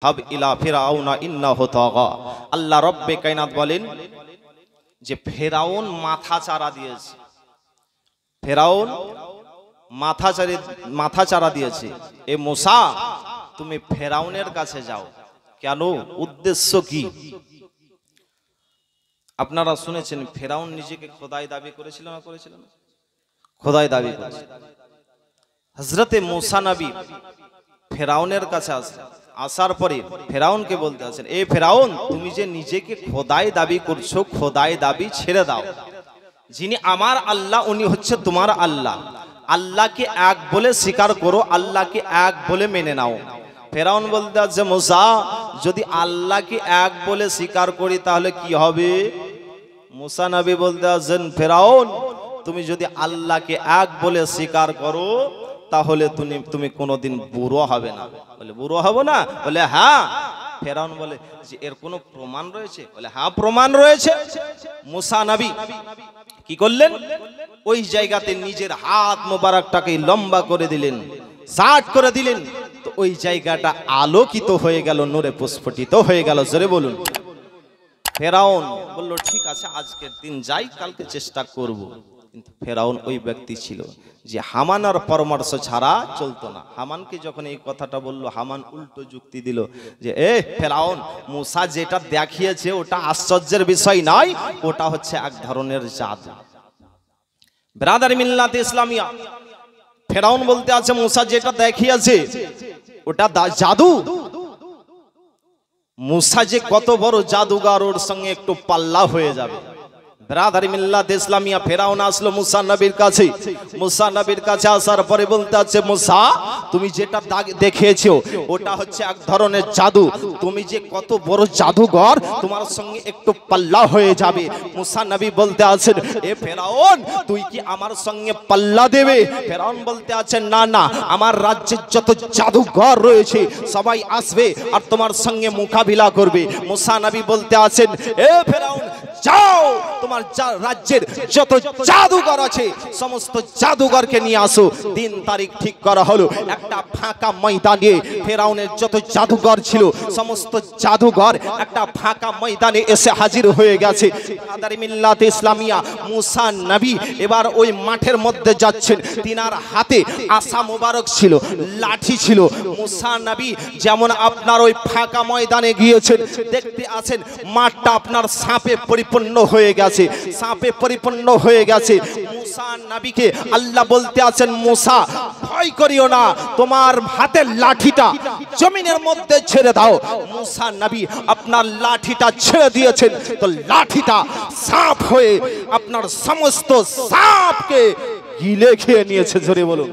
Hub ইলা ফিরাউনা ইন্নাহু তাগা। আল্লাহ রব্বে কায়নাত বলেন যে ফেরাউন মাথা চারা দিয়েছে, ফেরাউন মাথা চারা দিয়েছে। এ মুসা তুমি ফেরাউনের কাছে যাও। কেন? উদ্দেশ্য কি? আপনারা শুনেছেন ফেরাউন নিজেকে খোদাই দাবি করেছিল না করেছিল না? খোদাই দাবি করেছে। হযরতে মুসা নবী ফেরাউনের কাছে আসার পরে ফেরাউনকে বলতে আছেন, এ ফেরাউন তুমি যে নিজেকে খোদাই দাবি করছো, খোদাই দাবি ছেড়ে দাও। যিনি আমার আল্লাহ উনি হচ্ছে তোমার আল্লাহ। আল্লাহকে এক বলে স্বীকার করো, আল্লাহকে এক বলে মেনে নাও। ফেরাউন বলতে আছে, মুসা যদি আল্লাহকে এক বলে স্বীকার করি তাহলে কি হবে? মুসা নবী বলতে আছেন, ফেরাউন তুমি যদি আল্লাহকে এক বলে স্বীকার করো তাহলে তুমি কোনোদিন বুড়ো হবে না। বলে বুড়ো হব না? বলে হ্যাঁ। ফেরাউন বলে যে এর কোনো প্রমাণ রয়েছে? বলে হ্যাঁ প্রমাণ রয়েছে। মুসা নবী কি করলেন? ওই জায়গাতে নিজের হাত মোবারকটাকে লম্বা করে দিলেন, সাট করে দিলেন, তো ওই জায়গাটা আলোকিত হয়ে গেল, নূরে প্রস্ফুটিত হয়ে গেল। জোরে বলুন। ফেরাউন বলল ঠিক আছে আজকের দিন যাই, কালকে চেষ্টা করব। কিন্তু ফেরাউন ওই ব্যক্তি ছিল যে হামানের পরামর্শ ছাড়া চলতো না। হামানকে যখন এই কথাটা বলল, হামান উল্টো যুক্তি দিল যে এ ফেরাউন, মুসা যেটা দেখিয়েছে ওটা আশ্চর্যের বিষয় নয়, ওটা হচ্ছে এক ধরনের জাদু। ব্রাদার মিল্লাত ইসলামিয়া, ফেরাউন বলতে আছে মুসা যেটা দেখিয়েছে ওটা জাদু। মুসা যে কত বড় জাদুগার, ওর সঙ্গে একটু পাল্লা হয়ে যাবে। ব্রাদার মিল্লাত ইসলামিয়া, ফেরাউন আসলো মুসা নবীর কাছে। মুসা নবীর কাছে আসার পরে বলতে আছে, মুসা তুমি যেটা দেখিয়েছো ওটা হচ্ছে এক ধরনের জাদু। তুমি যে কত বড় জাদুঘর, তোমার সঙ্গে একটু পাল্লা হয়ে যাবে। মুসা নবী বলতে আছেন, এ ফেরাউন তুই কি আমার সঙ্গে পাল্লা দেবে? ফেরাউন বলতে আছেন, না না, আমার রাজ্যের যত জাদুঘর রয়েছে সবাই আসবে আর তোমার সঙ্গে মোকাবিলা করবে। মুসা নবী বলতে আছেন, এ ফেরাউন যাও, তোমার রাজ্যের যত জাদুঘর আছে সমস্ত জাদুঘরকে নিয়ে আসো। দিন তারিখ ঠিক করা হলো। একটা ফাঁকা ময়দানে ফেরাউনের যত জাদুঘর ছিল সমস্ত জাদুঘর একটা ফাঁকা ময়দানে এসে হাজির হয়ে গেছে। ব্রাদার মিল্লাত ইসলামিয়া, মুসা নবী এবার ওই মাঠের মধ্যে যাচ্ছেন। তিনার হাতে আসা মোবারক ছিল, লাঠি ছিল। মুসা নবী যেমন আপনার ওই ফাঁকা ময়দানে গিয়েছেন, দেখতে আছেন মাঠটা আপনার সাপে পরিপূর্ণ হয়ে গেছে, সাপে পরিপূর্ণ হয়ে গেছে। মুসা নবীকে আল্লাহ বলতে আছেন, মুসা ভয় করিও না, তোমার হাতের লাঠিটা জমিনের মধ্যে ছেড়ে দাও। মুসা নবী আপনার লাঠিটা ছেড়ে দিয়েছেন, তো লাঠিটা সাপ হয়ে আপনার সমস্ত সাপকে গিলে খেয়ে নিয়েছে। জোরে বলুন।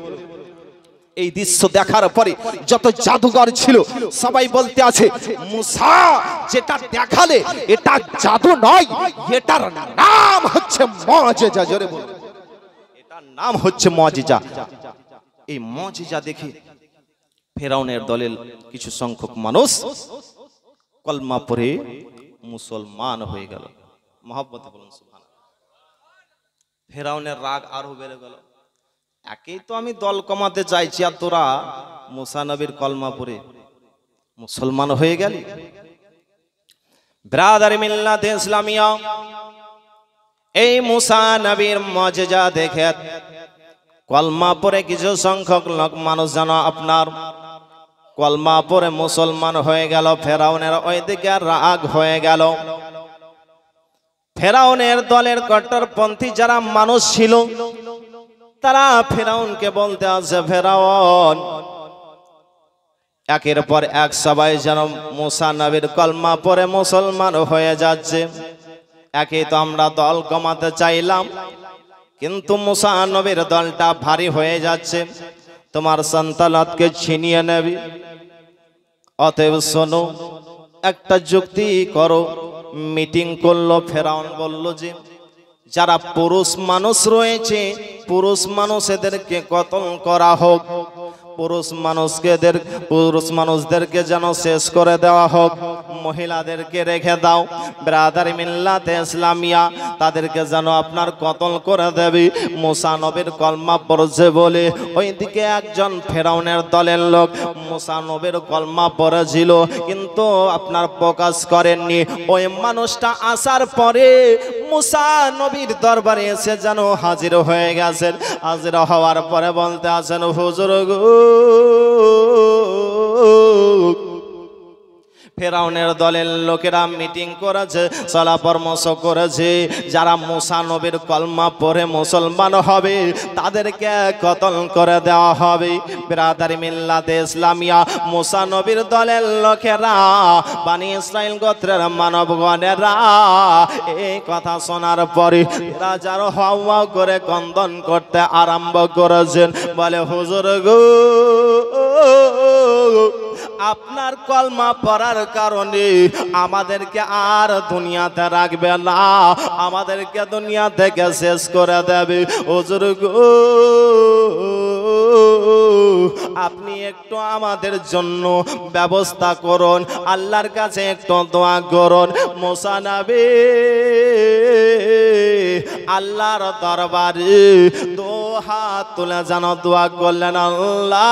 এই দৃশ্য দেখার পরে যত জাদুঘর ছিল সবাই বলতে আছে, মুসা যেটা দেখালে এটা জাদু নয়, এটার নাম হচ্ছে মুজিজা। জোরে বলুন। এটার নাম হচ্ছে মুজিজা। এই মুজিজা দেখে ফেরাউনের দলের কিছু সংখ্যক মানুষ কলমা পড়ে মুসলমান হয়ে গেল। মহব্বতে বলুন সুবহানাল্লাহ। ফেরাউনের রাগ আরো বেড়ে গেল। একেই তো আমি দল কমাতে চাইছি আর তোরা মুসা নবীর কলমা পড়ে মুসলমান হয়ে গেলি। ব্রাদার মিল্লাত ইসলামিয়া, এই মুসা নবীর মুজিজা দেখে কলমা পড়ে কিছু সংখ্যক লোক মানুষ যেন আপনার কলমা পড়ে মুসলমান হয়ে গেল। ফেরাউনের ওইদিকে রাগ হয়ে গেল। ফেরাউনের দলের কট্টরপন্থী যারা মানুষ ছিল তারা ফেরাউনকে বলতে আছে, ফেরাউন একের পর এক সবাই যেন মুসা নবীর কলমা পড়ে মুসলমান হয়ে যাচ্ছে। একে তো আমরা দল কমাতে চাইলাম, কিন্তু মুসা নবীর দলটা ভারী হয়ে যাচ্ছে, তোমার সন্তানাতকে ছিনিয়ে নেবে। অতএব শোনো, একটা যুক্তি করো। মিটিং করলো। ফেরাউন বলল যে যারা পুরুষ মানুষ রয়েছে পুরুষ মানুষ এদেরকে কতল করা হোক, পুরুষ মানুষদেরকে যেন শেষ করে দেওয়া হোক, মহিলাদেরকে রেখে দাও। ব্রাদার মিল্লাতে ইসলামিয়া তাদেরকে যেন আপনার কতল করে দেবে। মুসা নবীর কলমা পড়ছে বলে ওইদিকে একজন ফেরাউনের দলের লোক মুসা নবীর কলমা পড়েছিল, কিন্তু আপনার প্রকাশ করেননি। ওই মানুষটা আসার পরে মুসা নবীর দরবারে এসে যেন হাজির হয়ে গেছেন। হাজির হওয়ার পরে বলতে আছেন, হুজুর গো, ফেরাউনের দলের লোকেরা মিটিং করেছে, সলা পরামর্শ করেছে, যারা মুসা নবীর কলমা পড়ে মুসলমান হবে তাদেরকে কতল করে দেওয়া হবে। বিরাদারি মিল্লাতে ইসলামিয়া মুসা নবীর দলের লোকেরা, বনি ইসরাইল গোত্রের মানবগণেরা এই কথা শোনার পরে রাজার হাওয়া করে কন্দন করতে আরম্ভ করেছেন। বলে, হুজুর গো, আপনার কলমা পড়ার কারণে আমাদেরকে আর দুনিয়াতে রাখবে না, আমাদেরকে দুনিয়া থেকে শেষ করে দেবে। হুজুর গো, আপনি একটু আমাদের জন্য ব্যবস্থা করুন, আল্লাহর কাছে একটু দোয়া করুন। মুসা নবী আল্লাহর দরবারে দু হাত তুলে যেন দোয়া করলেন, আল্লাহ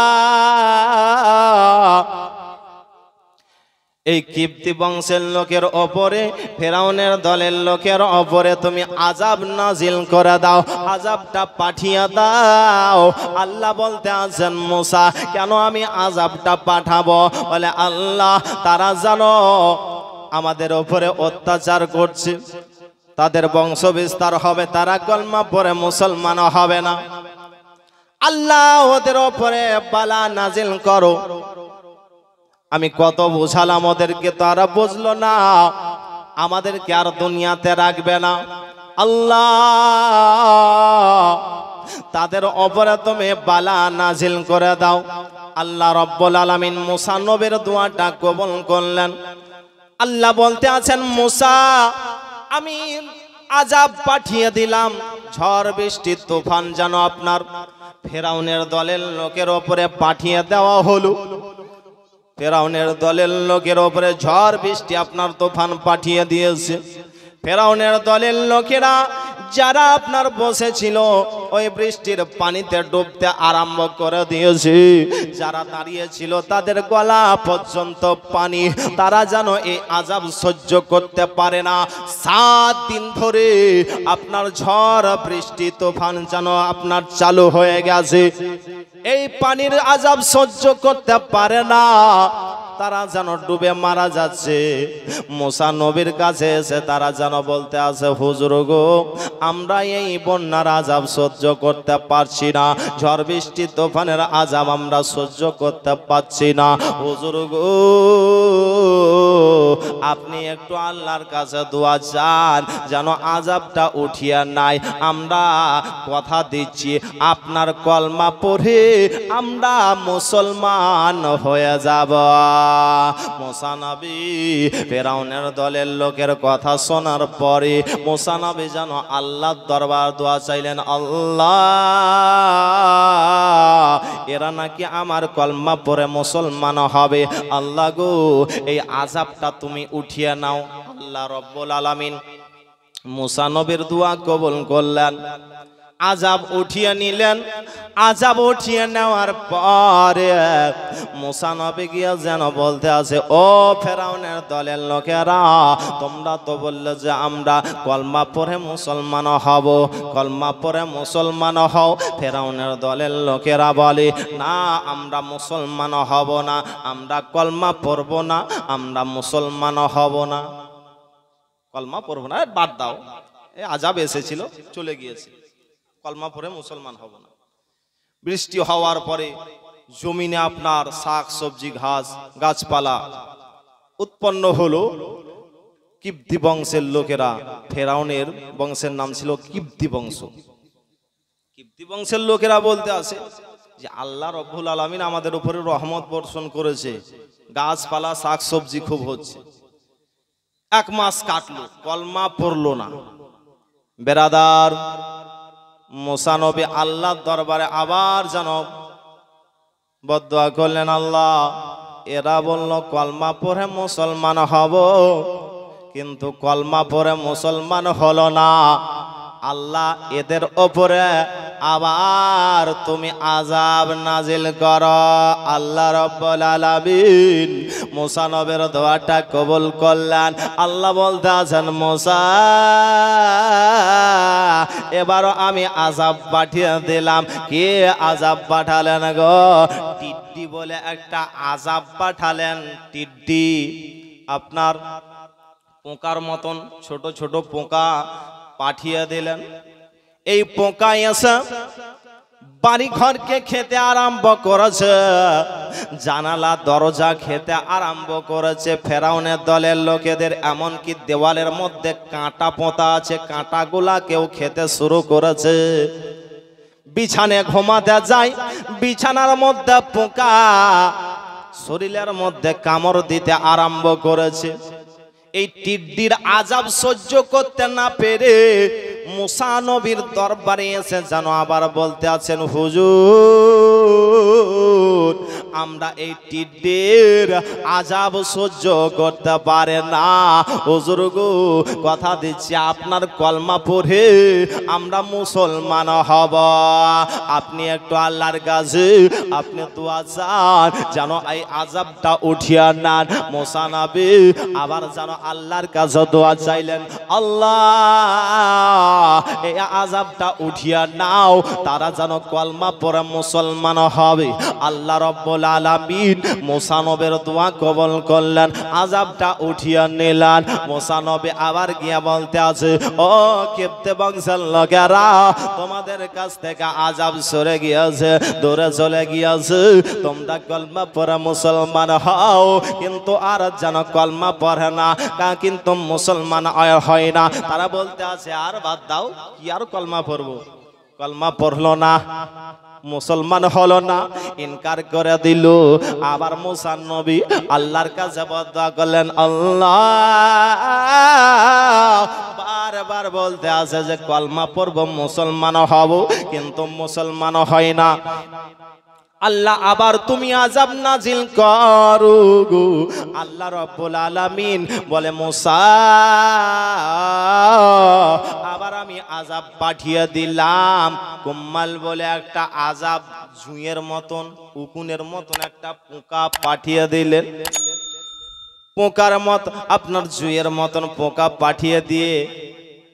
এই কিপ্তি বংশের লোকের ওপরে, ফেরাউনের দলের লোকের ওপরে তুমি আযাব নাজিল করে দাও, আযাবটা পাঠিয়ে দাও। আল্লাহ বলতে আছেন, মুসা কেন আমি আযাবটা পাঠাবো? বলে, আল্লাহ তারা জানো আমাদের ওপরে অত্যাচার করছে, তাদের বংশ বিস্তার হবে, তারা কলমা পড়ে মুসলমান হবে না। আল্লাহ ওদের ওপরে বালা নাজিল করো। আমি কত বোঝালাম ওদেরকে, তারা বুঝলো না, আমাদেরকে আর দুনিয়াতে রাখবে না। আল্লাহ তাদের ওপরে তুমি বালা নাজিল করে দাও। আল্লাহ রব্বুল আলামিন মুসা নবীর দোয়াটা কবুল করলেন। আল্লাহ বলতে আছেন, মুসা আমি আযাব পাঠিয়ে দিলাম, ঝড় বৃষ্টি তুফান যেন আপনার ফেরাউনের দলের লোকের ওপরে পাঠিয়ে দেওয়া হলো। ফেরাউনের দলের লোকের ওপরে ঝড় বৃষ্টি আপনার তুফান পাঠিয়ে দিয়েছে। ফেরাউনের দলের লোকেরা যারা আপনার বসেছিল ওই বৃষ্টির পানিতে ডুবতে আরম্ভ করে দিয়েছে। যারা দাঁড়িয়েছিল তাদের গলা পর্যন্ত পানি, তারা যেন এই আযাব সহ্য করতে পারে না। 7 দিন ধরে আপনার ঝড় বৃষ্টি তুফান যেন আপনার চালু হয়ে গেছে। এই পানির আযাব সহ্য করতে পারে না, তারা যেন ডুবে মারা যাচ্ছে। মুসা নবীর কাছে এসে তারা যেন বলতে আছে, হুজুর গো, আমরা এই বন্যার আযাব সহ্য করতে পারছি না, ঝড় বৃষ্টি তুফানের আযাব আমরা সহ্য করতে পারছি না। হুজুর গো, আপনি একটু আল্লাহর কাছে দোয়া চান যেন আযাবটা উঠিয়ে নাই। আমরা কথা দিচ্ছি আপনার কলমা পড়ে আমরা মুসলমান হয়ে যাব। মুসা নবী ফেরাউনের দলের লোকের কথা শোনার পরে মুসা নবী যেন আল্লাহর দরবার দোয়া চাইলেন, আল্লাহ এরা নাকি আমার কলমা পড়ে মুসলমান হবে, আল্লাহ গো এই আযাবটা তুমি উঠিয়ে নাও। আল্লাহ রব্বুল আলামিন মুসা নবীর দোয়া কবুল করলেন, আযাব উঠিয়ে নিলেন। আযাব উঠিয়ে নেওয়ার পরে মুসা নবী গিয়া যেন বলতে আছে, ও ফেরাউনের দলের লোকেরা, তোমরা তো বললে যে আমরা কলমা পড়ে মুসলমান হব, কলমা পড়ে মুসলমান হও। ফেরাউনের দলের লোকেরা বলে, না আমরা মুসলমান হব না, আমরা কলমা পড়ব না, আমরা মুসলমান হব না, কলমা পড়ব না, বাদ দাও, এই আযাব এসেছিল চলে গিয়েছে, কলমা পড়ে মুসলমান হব না। বৃষ্টি হওয়ার পরে জমিনে আপনার শাক সবজি ঘাস গাছপালা উৎপন্ন হলো। কিপ্তি বংশের লোকেরা, ফেরাউনের বংশের নাম ছিল কিপ্তি বংশ। কিপ্তি বংশের লোকেরা বলতে আছে যে আল্লাহ রব্বুল আলামিন আমাদের উপরে রহমত বর্ষণ করেছে, গাছপালা শাক সবজি খুব হচ্ছে। 1 মাস কাটলো, কলমা পড়লো না। বেরাদার, মুসা নবী আল্লাহর দরবারে আবার যেন বদদুয়া করলেন আল্লাহ এরা বলল কলমা পড়ে মুসলমান হব, কিন্তু কলমা পড়ে মুসলমান হলো না। আল্লাহ এদের ওপরে আবার তুমি আযাব নাজিল করো। আল্লাহ রাব্বুল আলামিন মুসা নবীর দোয়াটা কবুল করলেন। আল্লাহ বলতে আছেন মুসা এবারও আমি আযাব পাঠিয়ে দিলাম। কে আযাব পাঠালেন গো? টিড্ডি বলে একটা আযাব পাঠালেন। টিড্ডি আপনার পোকার মতন ছোট ছোট পোকা পাঠিয়ে দিলেন। এই পোকা এসে বাড়ি ঘরকে খেতে আরম্ভ করেছে, জানালা দরজা খেতে আরম্ভ করেছে। ফেরাউনের দলের লোকেদের এমনকি দেওয়ালের মধ্যে কাঁটা পোঁতা আছে, কাঁটাগুলা কেউ খেতে শুরু করেছে। বিছানায় ঘুমাতে যায়, বিছানার মধ্যে পোকা শরীরের মধ্যে কামড় দিতে আরম্ভ করেছে। এই টিড্ডির আযাব সহ্য করতে না পেরে মুসা নবীর দরবারে এসে যেন আবার বলতে আছেন হুজুর আমরা এই টিড্ডির আযাব সহ্য করতে পারে না। হুজুর গো কথা দিচ্ছি আপনার কলমা পড়ে আমরা মুসলমান হব। আপনি একটু আল্লাহর কাছে আপনি দোয়া চান যেন এই আযাবটা উঠিয়ে নেন। মুসা নবী আবার যেন আল্লাহর কাছে দোয়া চাইলেন, আল্লাহ এই আযাবটা উঠিয়া নাও, তারা যেন কলমা পড়ে মুসলমান হবে। আল্লাহ রাব্বুল আলামিন মুসা নবীর দোয়া কবুল করলেন, আযাবটা উঠিয়া নিলেন। মুসা নবী আবার গিয়া বলতে আছে, ও কিপ্তে বংশের লোকেরা তোমাদের কাছ থেকে আযাব সরে গিয়েছে, দূরে চলে গিয়েছে। তোমরা কলমা পড়ে মুসলমান হও, কিন্তু আর যেন কলমা পড়ে না, কিন্তু মুসলমান হয় না। তারা বলতে আছে আর বাদ দাও, কি আর কলমা পড়বো? কলমা পড়লো না, মুসলমান হলো না, ইনকার করে দিল। আবার মুসা নবী আল্লাহর কাছে বদদুয়া করলেন, আল্লাহ বারবার বলতে আছে যে কলমা পড়বো মুসলমান হব, কিন্তু মুসলমান হয় না। আল্লাহ আবার তুমি আযাব নাজিল করো গো। আল্লাহ রাব্বুল আলামিন বলে মুসা আবার আমি আযাব পাঠিয়ে দিলাম। কুম্মাল বলে একটা আযাব ঝুঁয়ের মতন উকুনের মতন একটা পোকা পাঠিয়ে দিলেন। পোকার মত আপনার ঝুঁয়ের মতন পোকা পাঠিয়ে দিয়ে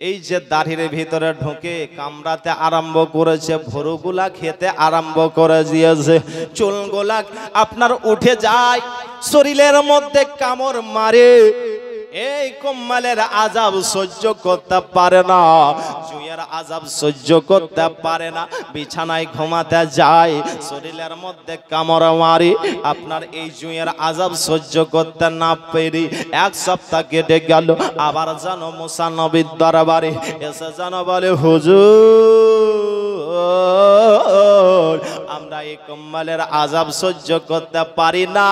এই যে দাড়ির ভিতরে ঢোকে কামড়াতে আরম্ভ করেছে, ভুরুগুলা খেতে আরম্ভ করে দিয়েছে, চুলগুলা আপনার উঠে যায়, শরীরের মধ্যে কামড় মারে। এই কুম্মালের আযাব সহ্য করতে পারে না, জুয়ের আযাব সহ্য করতে পারে না, বিছানায় ঘুমাতে যায়, শরীরের মধ্যে কামড় মারে। আপনার এই জুয়ের আযাব সহ্য করতে না পেরে এক সপ্তাহ কেটে গেল। আবার যেন মুসা নবীর দরবারে এসে যেন বলে, হুজুর আমরা এই কুম্মালের আযাব সহ্য করতে পারি না।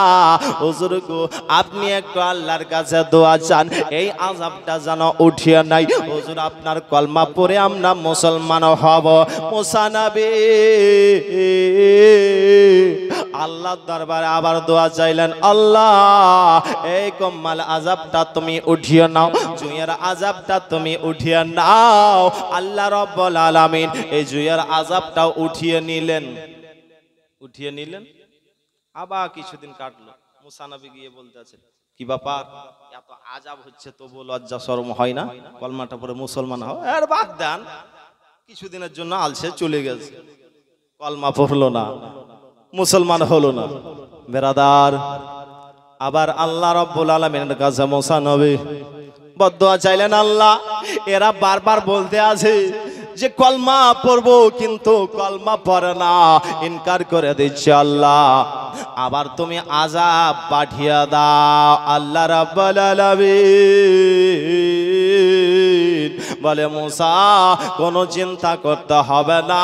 হুজুর গো আপনি একটু আল্লাহর কাছে দোয়া চান, এই আযাবটা যেন উঠিয়ে নাই। হুজুর আপনার কলমা পড়ে আমরা মুসলমান হব। মুসা নবী আল্লাহর দরবারে আবার দোয়া চাইলেন, আল্লাহ এই কুম্মাল আযাবটা তুমি উঠিয়ে নাও, জুয়ের আযাবটা তুমি উঠিয়ে নাও। আল্লাহ রাব্বুল আলামিন এই জুয়ের আযাবটা উঠিয়ে নিলেন। আবার কিছুদিন কাটলো, মুসা নবী গিয়ে বলতেছেন, কি ব্যাপার এত আযাব হচ্ছে তবু লজ্জা শরম হয় না? কলমাটা পড়ে মুসলমান হও। আর বাদ দেন, কিছুদিনের জন্য আলসে চলে গেছে, কলমা পড়লো না, মুসলমান হলো না। বেরাদার আবার আল্লাহ রাব্বুল আলামিনের কাছে মুসা নবী বদদুয়া চাইলেন, আল্লাহ এরা বারবার বলতে আছে যে কলমা পড়বো, কিন্তু কলমা পড়ে না, ইনকার করে দিচ্ছে। আল্লাহ আবার তুমি আযাব পাঠিয়ে দাও। আল্লাহ রাব্বুল আলামিন বলে, মুসা কোনো চিন্তা করতে হবে না,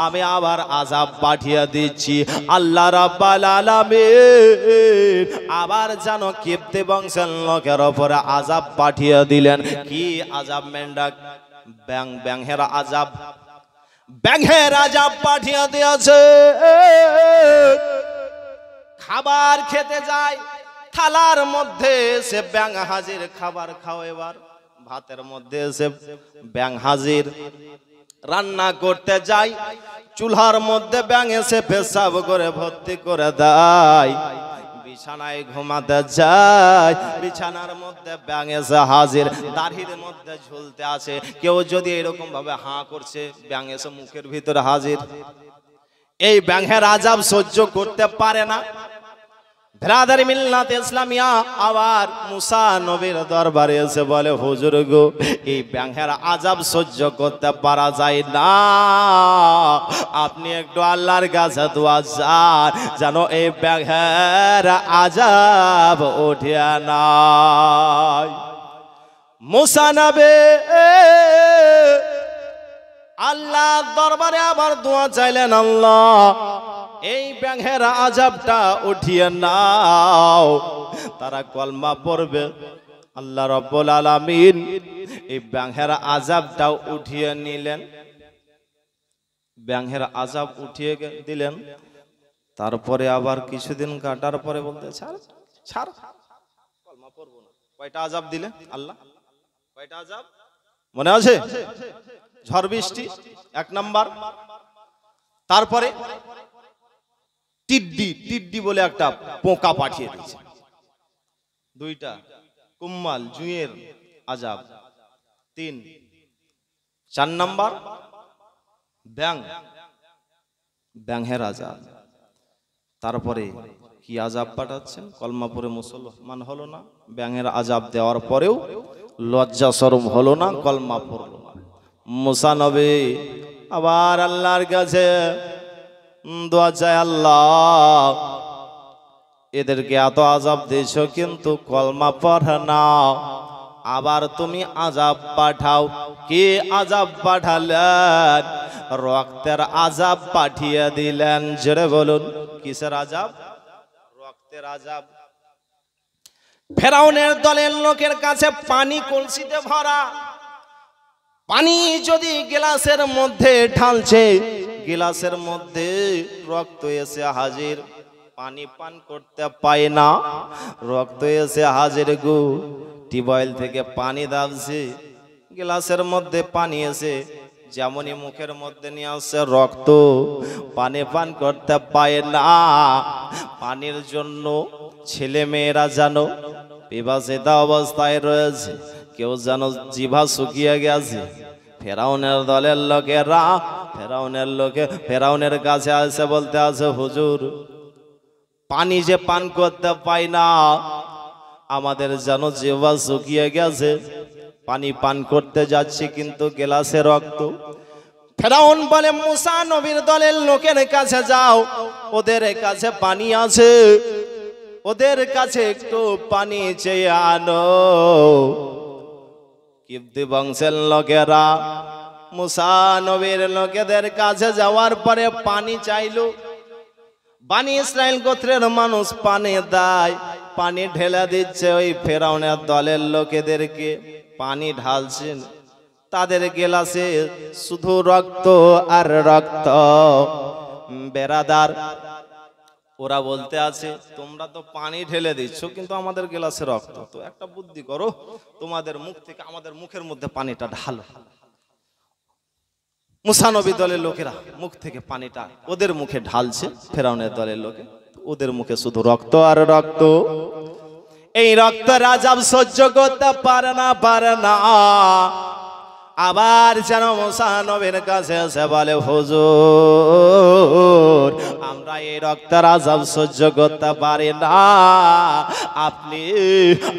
আমি আবার আযাব পাঠিয়ে দিচ্ছি। আল্লাহ রাব্বুল আলামিন আবার যেন কিপ্তে বংশের লোকের উপরে আযাব পাঠিয়ে দিলেন। কি আযাব? মেন্ডাক ব্যাংহের আযাব। ব্যাঙের আযাব পাঠিয়ে দিয়েছে। খাবার খেতে যায়, থালার মধ্যে সে ব্যাঙ হাজির, খাবার খাও। এবার ভাতের মধ্যে সে ব্যাঙ হাজির। রান্না করতে যাই, চুলার মধ্যে ব্যাঙ এসে পেশাব করে ভর্তি করে দেয়। বিছানায় ঘুমাতে যায়, বিছানার মধ্যে ব্যাঙ এসে হাজির, দাড়ির মধ্যে ঝুলতে আছে। কেউ যদি এরকম ভাবে হাঁ করছে, ব্যাঙ এসে মুখের ভিতরে হাজির। এই ব্যাঙের আযাব সহ্য করতে পারে না। ব্রাদারি মিল্লাত ইসলামিয়া আবার মুসা নবীর দরবারে এসে বলে, হুজুর গো, এই ব্যাঙের আযাব সহ্য করতে পারা যায় না, আপনি একটু আল্লাহর কাছে দোয়া চান যেন এই ব্যাঙের আযাব উঠিয়া নাই। মুসা নবী আল্লাহর দরবারে আবার দোয়া চাইলেন, আল্লাহ এই ব্যাঙের আযাবটা উঠিয়ে নাও। তারা কলমা পড়বে, আল্লাহ রাব্বুল আলামিন এই ব্যাঙের আযাবটাও উঠিয়ে নিলেন। ব্যাঙের আযাব উঠিয়ে দিলেন। তারপরে আবার কিছুদিন কাটার পরে বলতে, ছাড় ছাড়, কলমা পড়বো না। কয়টা আযাব দিলে আল্লাহ? কয়টা আযাব মনে আছে? ঝড় বৃষ্টি 1 নাম্বার, তারপরে টিড্ডি, টিড্ডি বলে একটা পোকা পাঠিয়ে দিয়েছে। 2টা কুম্মাল, জুঁয়ের আযাব 3। 4 নাম্বার ব্যাঙ, ব্যাঙের আযাব। তারপরে কি আযাব পাঠাচ্ছেন? কলমা পড়ে মুসলমান হলো না, ব্যাঙের আযাব দেওয়ার পরেও লজ্জা শরম হলো না, কলমা পড়লো না। মুসা নবী আবার আল্লাহর কাছে দোয়া চায়, আল্লাহ এদেরকে এত আযাব দিয়েছো কিন্তু কলমা পড়ে না, আবার তুমি আযাব পাঠাও। কি আযাব পাঠালেন? রক্তের আযাব পাঠিয়ে দিলেন। জোরে বলুন, কিসের আযাব? রক্তের আযাব। ফেরাউনের দলের লোকের কাছে পানি কলসিতে ভরা, পানি যদি গ্লাসের মধ্যে ঢালছে, গ্লাসের মধ্যে রক্ত এসে হাজির, পানি পান করতে পায় না, রক্ত এসে হাজির গো। টিউবওয়েল থেকে পানি দাবছে, গ্লাসের মধ্যে পানি এসে যেমনই মুখের মধ্যে নিয়ে আসছে রক্ত, পানি পান করতে পায় না। পানির জন্য ছেলে মেয়েরা জানো পিপাসিত অবস্থায় রয়েছে, কেউ যেন জিভা শুকিয়ে গেছে। ফেরাউনের দলের লোকেরা ফেরাউনের কাছে আসে বলতে আছে, হুজুর পানি যে পান করতে পাই না, আমাদের যেন জিহ্বা শুকিয়ে গেছে, পানি পান করতে যাচ্ছি কিন্তু গ্লাসে রক্ত। ফেরাউন বলে, মুসা নবীর দলের লোকের কাছে যাও, ওদের কাছে পানি আছে, ওদের কাছে একটু পানি চেয়ে আনো। কিবতি বংশের লোকেরা মুসা নবীর লোকেদের কাছে যাওয়ার পরে পানি চাইলো। বানি ইসরাইল গোত্রের মানুষ পানি দেয়, পানি ঢেলে দিচ্ছে ওই ফেরাউনের দলের লোকেদেরকে, পানি ঢালছেন, তাদের গ্লাসে শুধু রক্ত আর রক্ত। বেরাদার ওরা বলতে আছে, তোমরা তো পানি ঢেলে দিচ্ছ কিন্তু আমাদের গ্লাসে রক্ত, তো একটা বুদ্ধি করো, তোমাদের মুখ থেকে আমাদের মুখের মধ্যে পানিটা ঢালো। মুসা নবী দলের লোকেরা মুখ থেকে পানিটা ওদের মুখে ঢালছে, ফেরাউনের দলের লোকে, ওদের মুখে শুধু রক্ত আর রক্ত। এই রক্তের আযাব সহ্য করতে পারে না। আবার যেন মুসা নবীর কাছে এসে বলে, হুজুর আমরা এই রক্তের আযাব সহ্য করতে পারি না, আপনি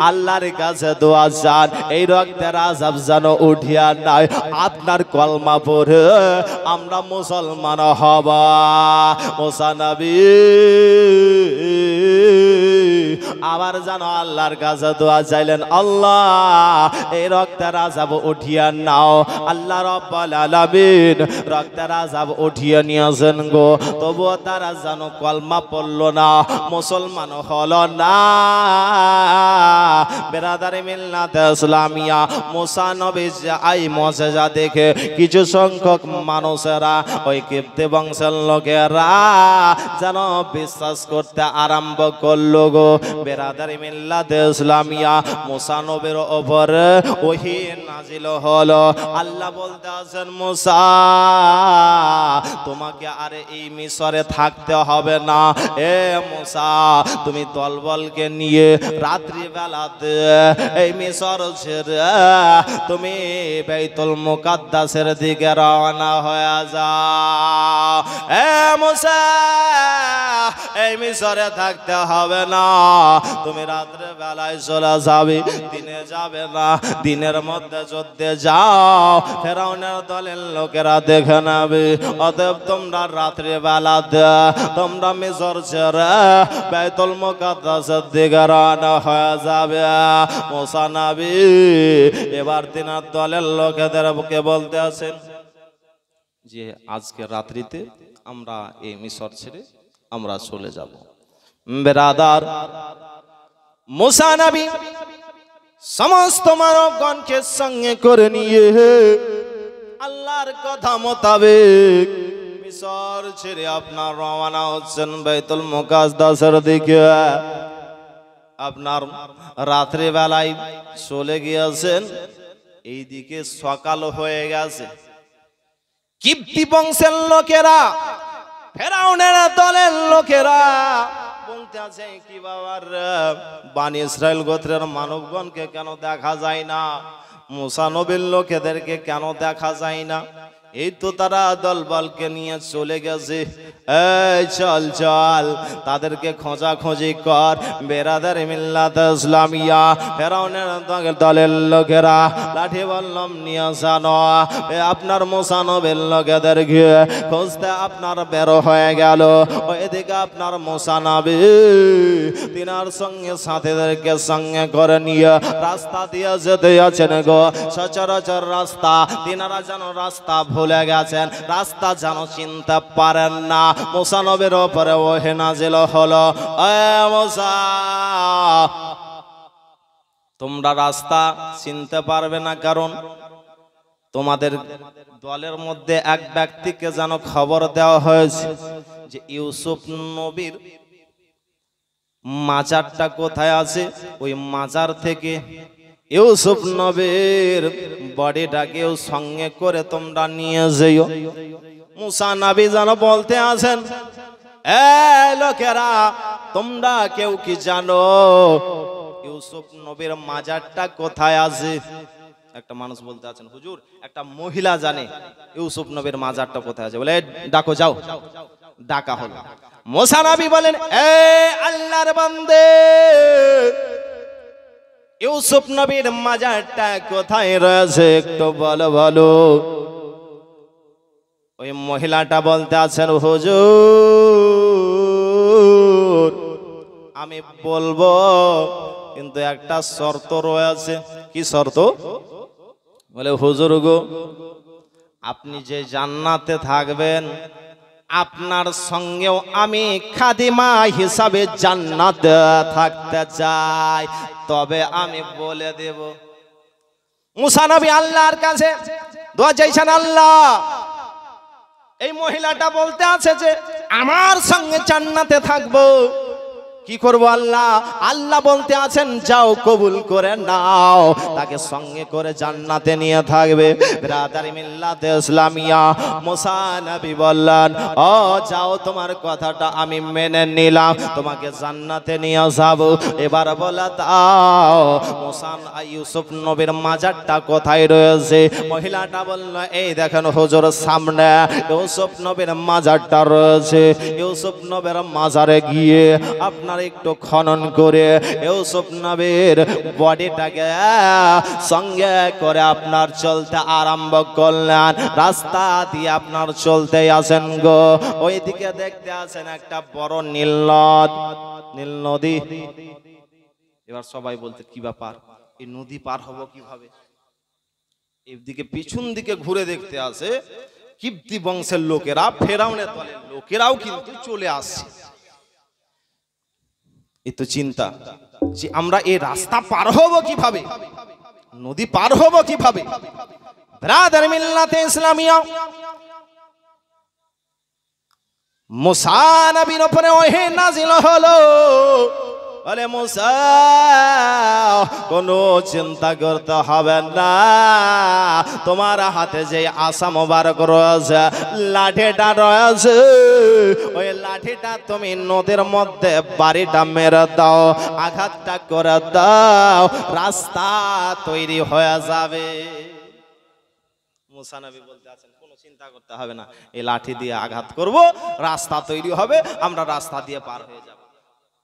আল্লাহর কাছে দোয়া চান এই রক্তের আযাব যেন উঠিয়া নাই, আপনার কলমা পড়ে আমরা মুসলমান হব। মুসা নবী আবার যেন আল্লাহর কাছে দোয়া চাইলেন, আল্লাহ এই রক্তের আযাব উঠিয়া নাও। আল্লাহ রাব্বুল আলামিন রক্তের আযাব উঠিয়ে নিয়েছেন গো, তবুও তারা যেন কলমা পড়ল না, মুসলমান হলো না। বেরাদারে মিল্লাতে ইসলামিয়া মুসা নবী এই মুজিজা দেখে কিছু সংখ্যক মানুষেরা ওই কিপ্তি বংশের লোকেরা যেন বিশ্বাস করতে আরম্ভ করলো গো। বেরাদারি মিল্লাতে ইসলামিয়া মুসা নবীর উপর ওহী নাজিল হলো। আল্লাহ বলতে আছেন মুসা তোমাকে আর এই মিশরে থাকতে হবে না। এ মুসা তুমি দলবলকে নিয়ে রাত্রি বেলাতে এই মিশর ছেড়ে তুমি বাইতুল মুকাদ্দাসের দিকে রওনা হয়ে যাও। এ মুসা এই মিশরে থাকতে হবে না, তুমি রাত্রে বেলায় চলে যাবে, দিনে যাবে না। দিনের মধ্যে যুদ্ধে যাও, ফেরাউনের দলের লোকেরা দেখে নেবে। অতএব তোমরা রাত্রে বেলাতে তোমরা মিশর ছেড়ে বাইতুল মুকাদ্দাসের দিকে রওনা হয়ে যাবে। মুসা নবী এবার তিনার দলের লোকেদেরকে বলতে আছেন যে আজকে রাত্রিতে আমরা এই মিশর ছেড়ে আমরা চলে যাব। বেরাদার মুসা নবী সমস্ত মানবগণকে সঙ্গে করে নিয়ে আল্লাহর কথা মোতাবেক মিশর ছেড়ে আপনার রওনা হচ্ছেন বাইতুল মুকাদ্দাসের দিকে। আপনার রাত্রি বেলায় চলে গিয়েছেন, এইদিকে সকাল হয়ে গেছে। কিপ্তি বংশের লোকেরা ফেরাউনের দলের লোকেরা বলতে আছে কি বাবার বনি ইসরাইল গোত্রের মানবগণকে কেন দেখা যায় না, মুসা নবীর লোকেদেরকে কেন দেখা যায় না? এই তো তারা দলবলকে নিয়ে চলে গেছে। এই চল চল তাদেরকে খোঁজাখুঁজি কর। বেরাদার মিল্লাত ইসলামিয়া ফেরাউনের দলের লোকেরা লাঠি বল্লম নিয়ে জানো আপনার মুসা নবীর লোকেদেরকে খুঁজতে আপনার বের হয়ে গেল। ওইদিকে আপনার মুসা নবী তিনার সঙ্গে সাথীদেরকে সঙ্গে করে নিয়ে রাস্তা দিয়ে যেতে আছেন গো। সচরাচর রাস্তা তিনারা যেন রাস্তা ভুলে গেছেন, রাস্তা যেন চিনতে পারেন না। মুসা নবীর উপরে ওহী নাজিল হলো, এ মুসা তোমরা রাস্তা চিনতে পারবে না, কারণ তোমাদের দলের মধ্যে এক ব্যক্তিকে যেন খবর দেওয়া হয়েছে যে ইউসুফ নবীর মাজারটা কোথায় আছে, ওই মাজার থেকে ইউসুফ নবীর বডিটাকেও সঙ্গে করে তোমরা নিয়ে যেও। মুসা নবী যেন বলতে আছেন, এ লোকেরা তোমরা কেউ কি জানো ইউসুফ নবীর মাজারটা কোথায় আছে? একটা মানুষ বলতে আছেন, হুজুর একটা মহিলা জানে ইউসুফ নবীর মাজারটা কোথায় আছে, বলে ডাকো যাও। ডাকা হলো। মুসা নবী বলেন, এ আল্লাহর বান্দে ইউসুফ নবীর মাজারটা কোথায় রয়েছে একটু বলো বলো। ওই মহিলাটা বলতে আছেন, হুজুর আমি বলবো কিন্তু একটা শর্ত রয়েছে। কি শর্ত? বলে হুজুর গো আপনি যে জান্নাতে থাকবেন আপনার সঙ্গেও আমি খাদিমা হিসাবে জান্নাতে থাকতে চাই, তবে আমি বলে দেব। মুসা নবী আল্লাহর কাছে দোয়া চাইছেন, আল্লাহ এই মহিলাটা বলতে আছে যে আমার সঙ্গে জান্নাতে থাকবো, কি করব আল্লাহ? আল্লাহ বলতে আছেন যাও কবুল করে নাও, তাকে সঙ্গে করে জান্নাতে নিয়ে থাকবে। ব্রাদার মিল্লাতে ইসলামিয়া মুসা নবী বললেন, ও যাও তোমার কথাটা আমি মেনে নিলাম, তোমাকে জান্নাতে নিয়ে যাব। এবার বলে দাও মুসা ইউসুফ নবীর মাজারটা কোথায় রয়েছে? মহিলাটা বলল, এই দেখেন হুজুর সামনে ইউসুফ নবীর মাজারটা রয়েছে। ইউসুফ নবীর মাজারে গিয়ে আপনার একটু খনন করে ইউসুফ নবীর বডিটাকে সঙ্গে করে আপনার চলতে আরম্ভ করলেন। রাস্তা দিয়ে আপনার চলতে আসেন গো, ওইদিকে দেখতে আছেন একটা বড় নীল নদী। এবার সবাই বলতে কি ব্যাপার, এই নদী পার হবো কিভাবে? এইদিকে পিছন দিকে ঘুরে দেখতে আসে কিপ্তি বংশের লোকেরা, ফেরাউনের দলের লোকেরাও কিন্তু চলে আসছে। এই তো চিন্তা যে আমরা এই রাস্তা পার হব কিভাবে, নদী পার হব কিভাবে। ব্রাদার মিল্লাতে ইসলামিয়া, মুসা নবীর উপরে ওহি নাজিল হলো, বলে মুসা কোনো চিন্তা করতে হবে না, তোমার হাতে যে আসা মোবারক রয়েছে, লাঠিটা রয়েছে, ওই লাঠিটা তুমি নদীর মধ্যে বাড়িটা মেরে দাও, আঘাতটা করে দাও, রাস্তা তৈরি হয়ে যাবে। মুসা নবী বলতে আছেন কোনো চিন্তা করতে হবে না, এই লাঠি দিয়ে আঘাত করব, রাস্তা তৈরি হবে, আমরা রাস্তা দিয়ে পার হয়ে যাব।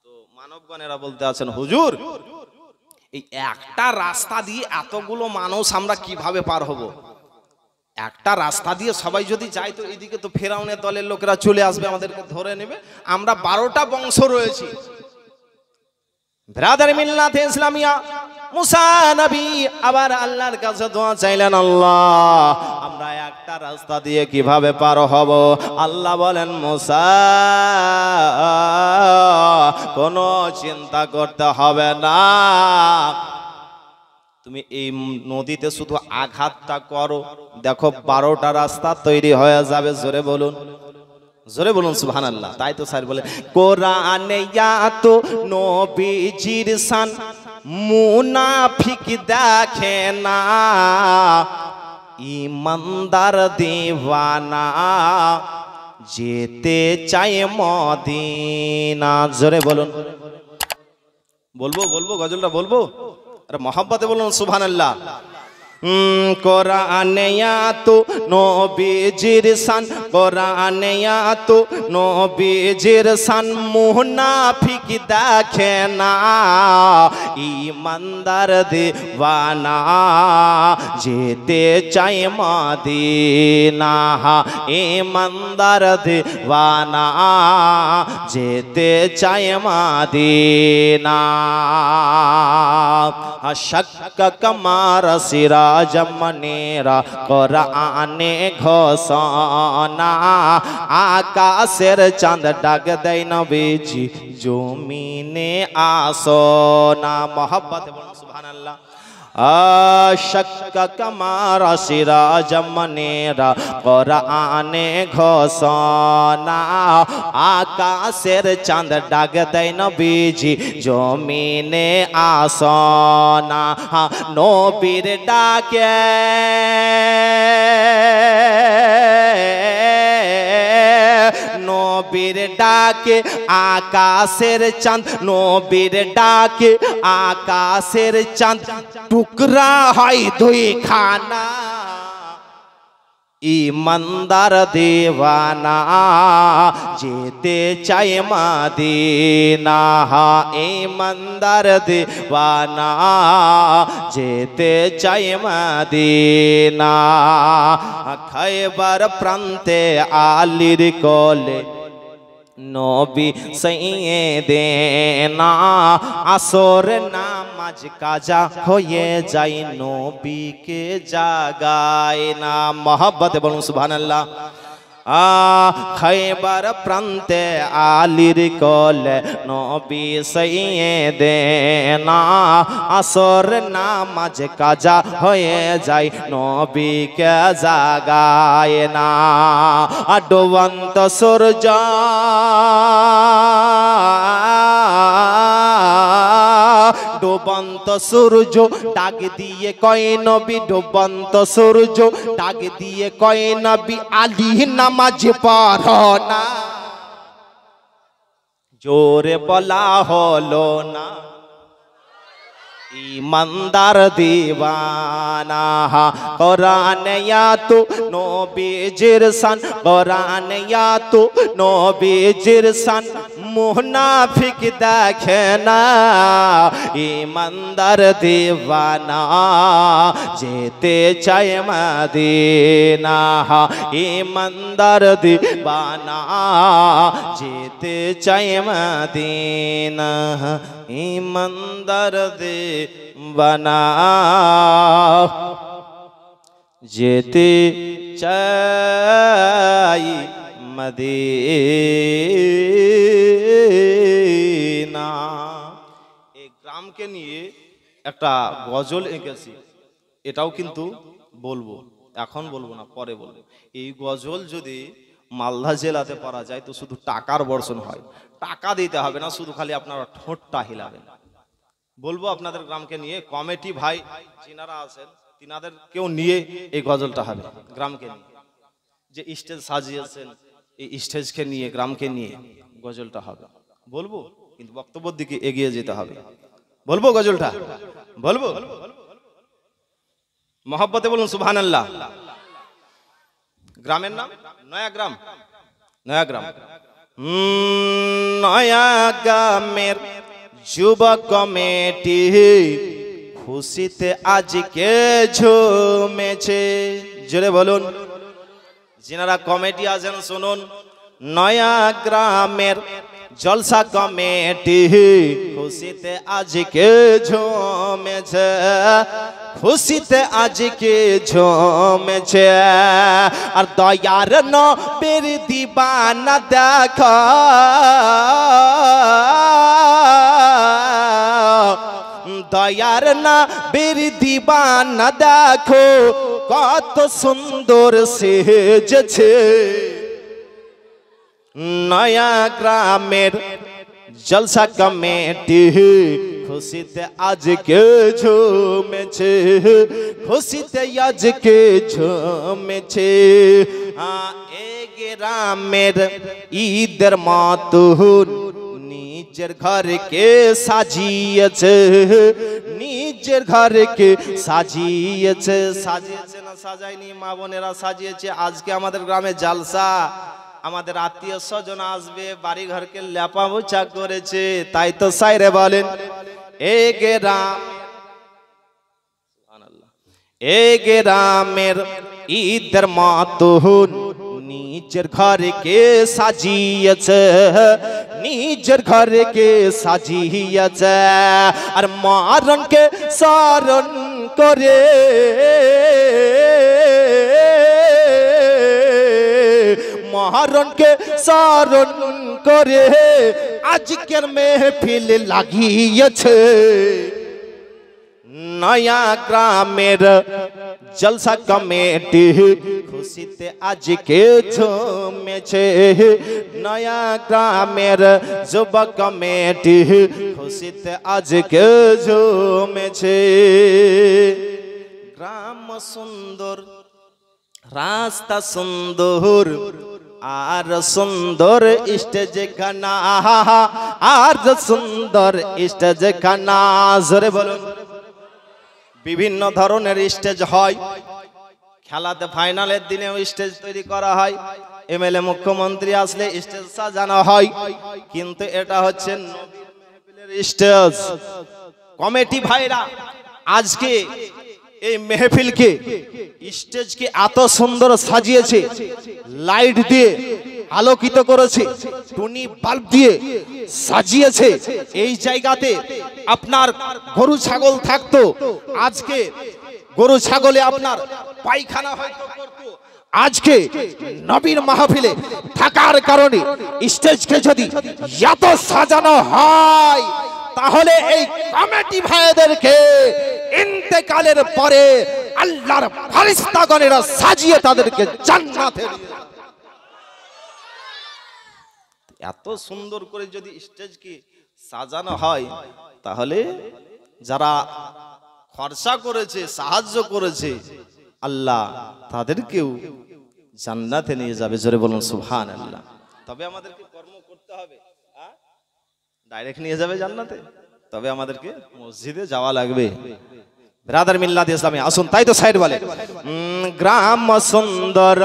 তো মানবগণেরা বলতে আছেন হুজুর এই একটা রাস্তা দিয়ে এতগুলো মানুষ আমরা কিভাবে পার হব? একটা রাস্তা দিয়ে সবাই যদি যায় তো এদিকে তো ফেরাউনের দলের লোকেরা চলে আসবে, আমাদেরকে ধরে নেবে, আমরা 12টা বংশ রয়েছি। ব্রাদার মিল্লাতে ইসলামিয়া, মুসা নবী আবার আল্লাহর কাছে দোয়া চাইলেন, আল্লাহ আমরা একটা রাস্তা দিয়ে কিভাবে পার হব? আল্লাহ বলেন মুসা কোনো চিন্তা করতে হবে না, তুমি এই নদীতে শুধু আঘাতটা করো, দেখো 12টা রাস্তা তৈরি হয়ে যাবে। জোরে বলুন, জোরে বলুন সুবহানাল্লাহ। তাই তো স্যার বলে কোরআনে তো নবীজির শান মুনাফিক দেখে না, ইমানদার দিওয়ানা যেতে চায় মদিনা। জোরে বলুন, বলবো বলবো গজলটা বলবো, আরে মহব্বতে বলুন সুবহানাল্লাহ। কোরআনে তো নবীজির শান, কোরআনে তো নবীজির শান মুনাফিক দেখে না, ইমানদার দিওয়ানা যেতে চায় মদিনা, ইমানদার দিওয়ানা যেতে চায় মদিনা। শক্ক কমার সিরাজ মনেরা কোরআনে ঘোষণা, আকাশের চাঁদ ডাক দেয় নবীজি জমিনে আসোনা। মহব্বতে বলুন সুবহানাল্লাহ। শক্ক কমার সিরাজ মনেরা কোরআনে ঘোষণা, আকাশের চাঁদ ডাক দেয় নবীজি জমিনে আসোনা। নবীর ডাকে নবীর ডাকে আকাশের চাঁদ, নবীর ডাকে আকাশের চাঁদ টুকরা হয় দুই খানা, ইমানদার দিওয়ানা যেতে চায় মদিনা, ইমানদার দিওয়ানা যেতে চায় মদিনা। খায়বার প্রান্তে আলীর কোলে নবী সাইয়েদেনা, আসর নামাজ কাজা হয়ে যায়, নবীকে জাগায় না। মহব্বতে বলুন সুবহানাল্লাহ। খায়বার প্রান্তে আলীর কোলে নবী সাইয়েদেনা, আসর নামাজ কাজা হয়ে যায়, নবীকে জাগায় না। ডুবন্ত সূর্য ডুবন্ত সূর্য ডাক দিয়ে কয় নবী, ডুবন্ত সূর্য ডাক দিয়ে কয় নবী আলী নামাজ পড়ো না। জোরে বলা হলো না, ইমানদার দিওয়ানা কোরআনে তো নবীজির শান, কোরআনে তো নবীজির শান মুনাফিক দেখে না, ইমানদার দিওয়ানা যেতে চায় মদিনা, ইমানদার দিওয়ানা যেতে চায় মদিনা, ইমানদার দিওয়ানা যেতে চাই মদিনা। গ্রামকে নিয়ে একটা গজল এঁকেছি, এটাও কিন্তু বলবো, এখন বলবো না, পরে বলবো। এই গজল যদি মালদা জেলাতে পারা যায় তো শুধু টাকার বর্ষণ হয়, টাকা দিতে হবে না, শুধু খালি আপনারা ঠোঁটটা হিলাবেন। বলবো আপনাদের গ্রামকে নিয়ে, কমিটি ভাই যিনারা আছেন তিনাদের কেউ নিয়ে এই গজলটা হবে গ্রামকে নিয়ে, যে স্টেজ সাজিয়েছেন এই স্টেজকে নিয়ে গ্রামকে নিয়ে গজলটা হবে। বলবো কিন্তু বক্তব্যের দিকে এগিয়ে যেতে হবে। বলবো গজলটা, বলবো, মহব্বতে বলুন সুবহানাল্লাহ। গ্রামের নাম নয়াগ্রাম, নয়াগ্রাম। নয়াগ্রামের যুব কমিটি খুশিতে আজকে ঝুমেছে। জোরে বলুন, যিনারা কমিটি আছেন শুনুন। নয়াগ্রামের জলসা কমিটি খুশিতে আজকে ঝুমেছে, খুশিতে আজকে ঝুমেছে। আর দয়ার নবীর দিবানা দেখা, দয়ার নবীর দিবানা দেখো কত সুন্দর সেজেছে। নয়াগ্রামের জলসা কমিটি খুশিতে আজকে ঝুমেছে, খুশিতে আজকে ঝুমেছে। এ গ্রামের ঈদের মাতুন নিজের ঘরকে সাজিয়েছে, নিজের ঘরকে সাজিয়েছে। সাজিয়েছে না সাজায়নি? মা বোনেরা সাজিয়েছে। আজকে আমাদের গ্রামে জালসা, আমাদের আত্মীয় স্বজন আসবে, বাড়ি ঘরকে লেপা মোছা করেছে। তাই তো সাইরে বলেন, এ গ্রাম, এ গ্রামের ঈদের মাতুন নিজের ঘরকে সাজিয়েছে, নিজের ঘরকে সাজিয়েছে। আর মারণকে স্মরণ করে মহারণকে স্মরণ করে আজকের মেহফিল লাগিয়েছে। নয়াগ্রামের জলসা কমিটি খুশিতে আজকে ঝুমেছে, নয়াগ্রামের যুব কমিটি খুশিতে আজকে ঝুমেছে। গ্রাম সুন্দর, রাস্তা সুন্দর, আর সুন্দর স্টেজ খানা, আর সুন্দর স্টেজ খানা। জোরে বলুন। বিভিন্ন ধরনের স্টেজ হয়, খেলাতে ফাইনালের দিনেও স্টেজ তৈরি করা হয়, এমএলএ মুখ্যমন্ত্রী আসলে স্টেজ সাজানো হয়। কিন্তু এটা হচ্ছে স্টেজ। কমিটি ভাইরা আজকে এই মেহফিলকে স্টেজকে এত সুন্দর সাজিয়েছে, লাইট দিয়ে আলোকিত করেছে, টুনি বাল্ব দিয়ে সাজিয়েছে। এই জায়গাতে আপনার গরু ছাগল থাকতো, আজকে গরু ছাগলে আপনার পায়খানা হয়তো করতো। আজকে নবীর মাহফিলে থাকার কারণে স্টেজকে যদি এত সাজানো হয়, তাহলে এই কমিটি ভাইদেরকে ইন্তেকালের পরে আল্লাহর ফেরেশতাগণেরা সাজিয়ে তাদেরকে জান্নাতে নিয়ে যাবে। এত সুন্দর করে যদি স্টেজকে সাজানো হয়, তাহলে যারা খরচা করেছে, সাহায্য করেছে, আল্লাহ তাদেরকেও জান্নাতে নিয়ে যাবে। জোরে বলুন সুবহানাল্লাহ। তবে আমাদেরকে কর্ম করতে হবে, ডাইরেক্ট নিয়ে যাবে জান্নাতে, তবে আমাদেরকে মসজিদে যাওয়া লাগবে। ব্রাদার মিল্লাত ইসলামী আসুন। তাই তো সাইড বলে, গ্রাম সুন্দর,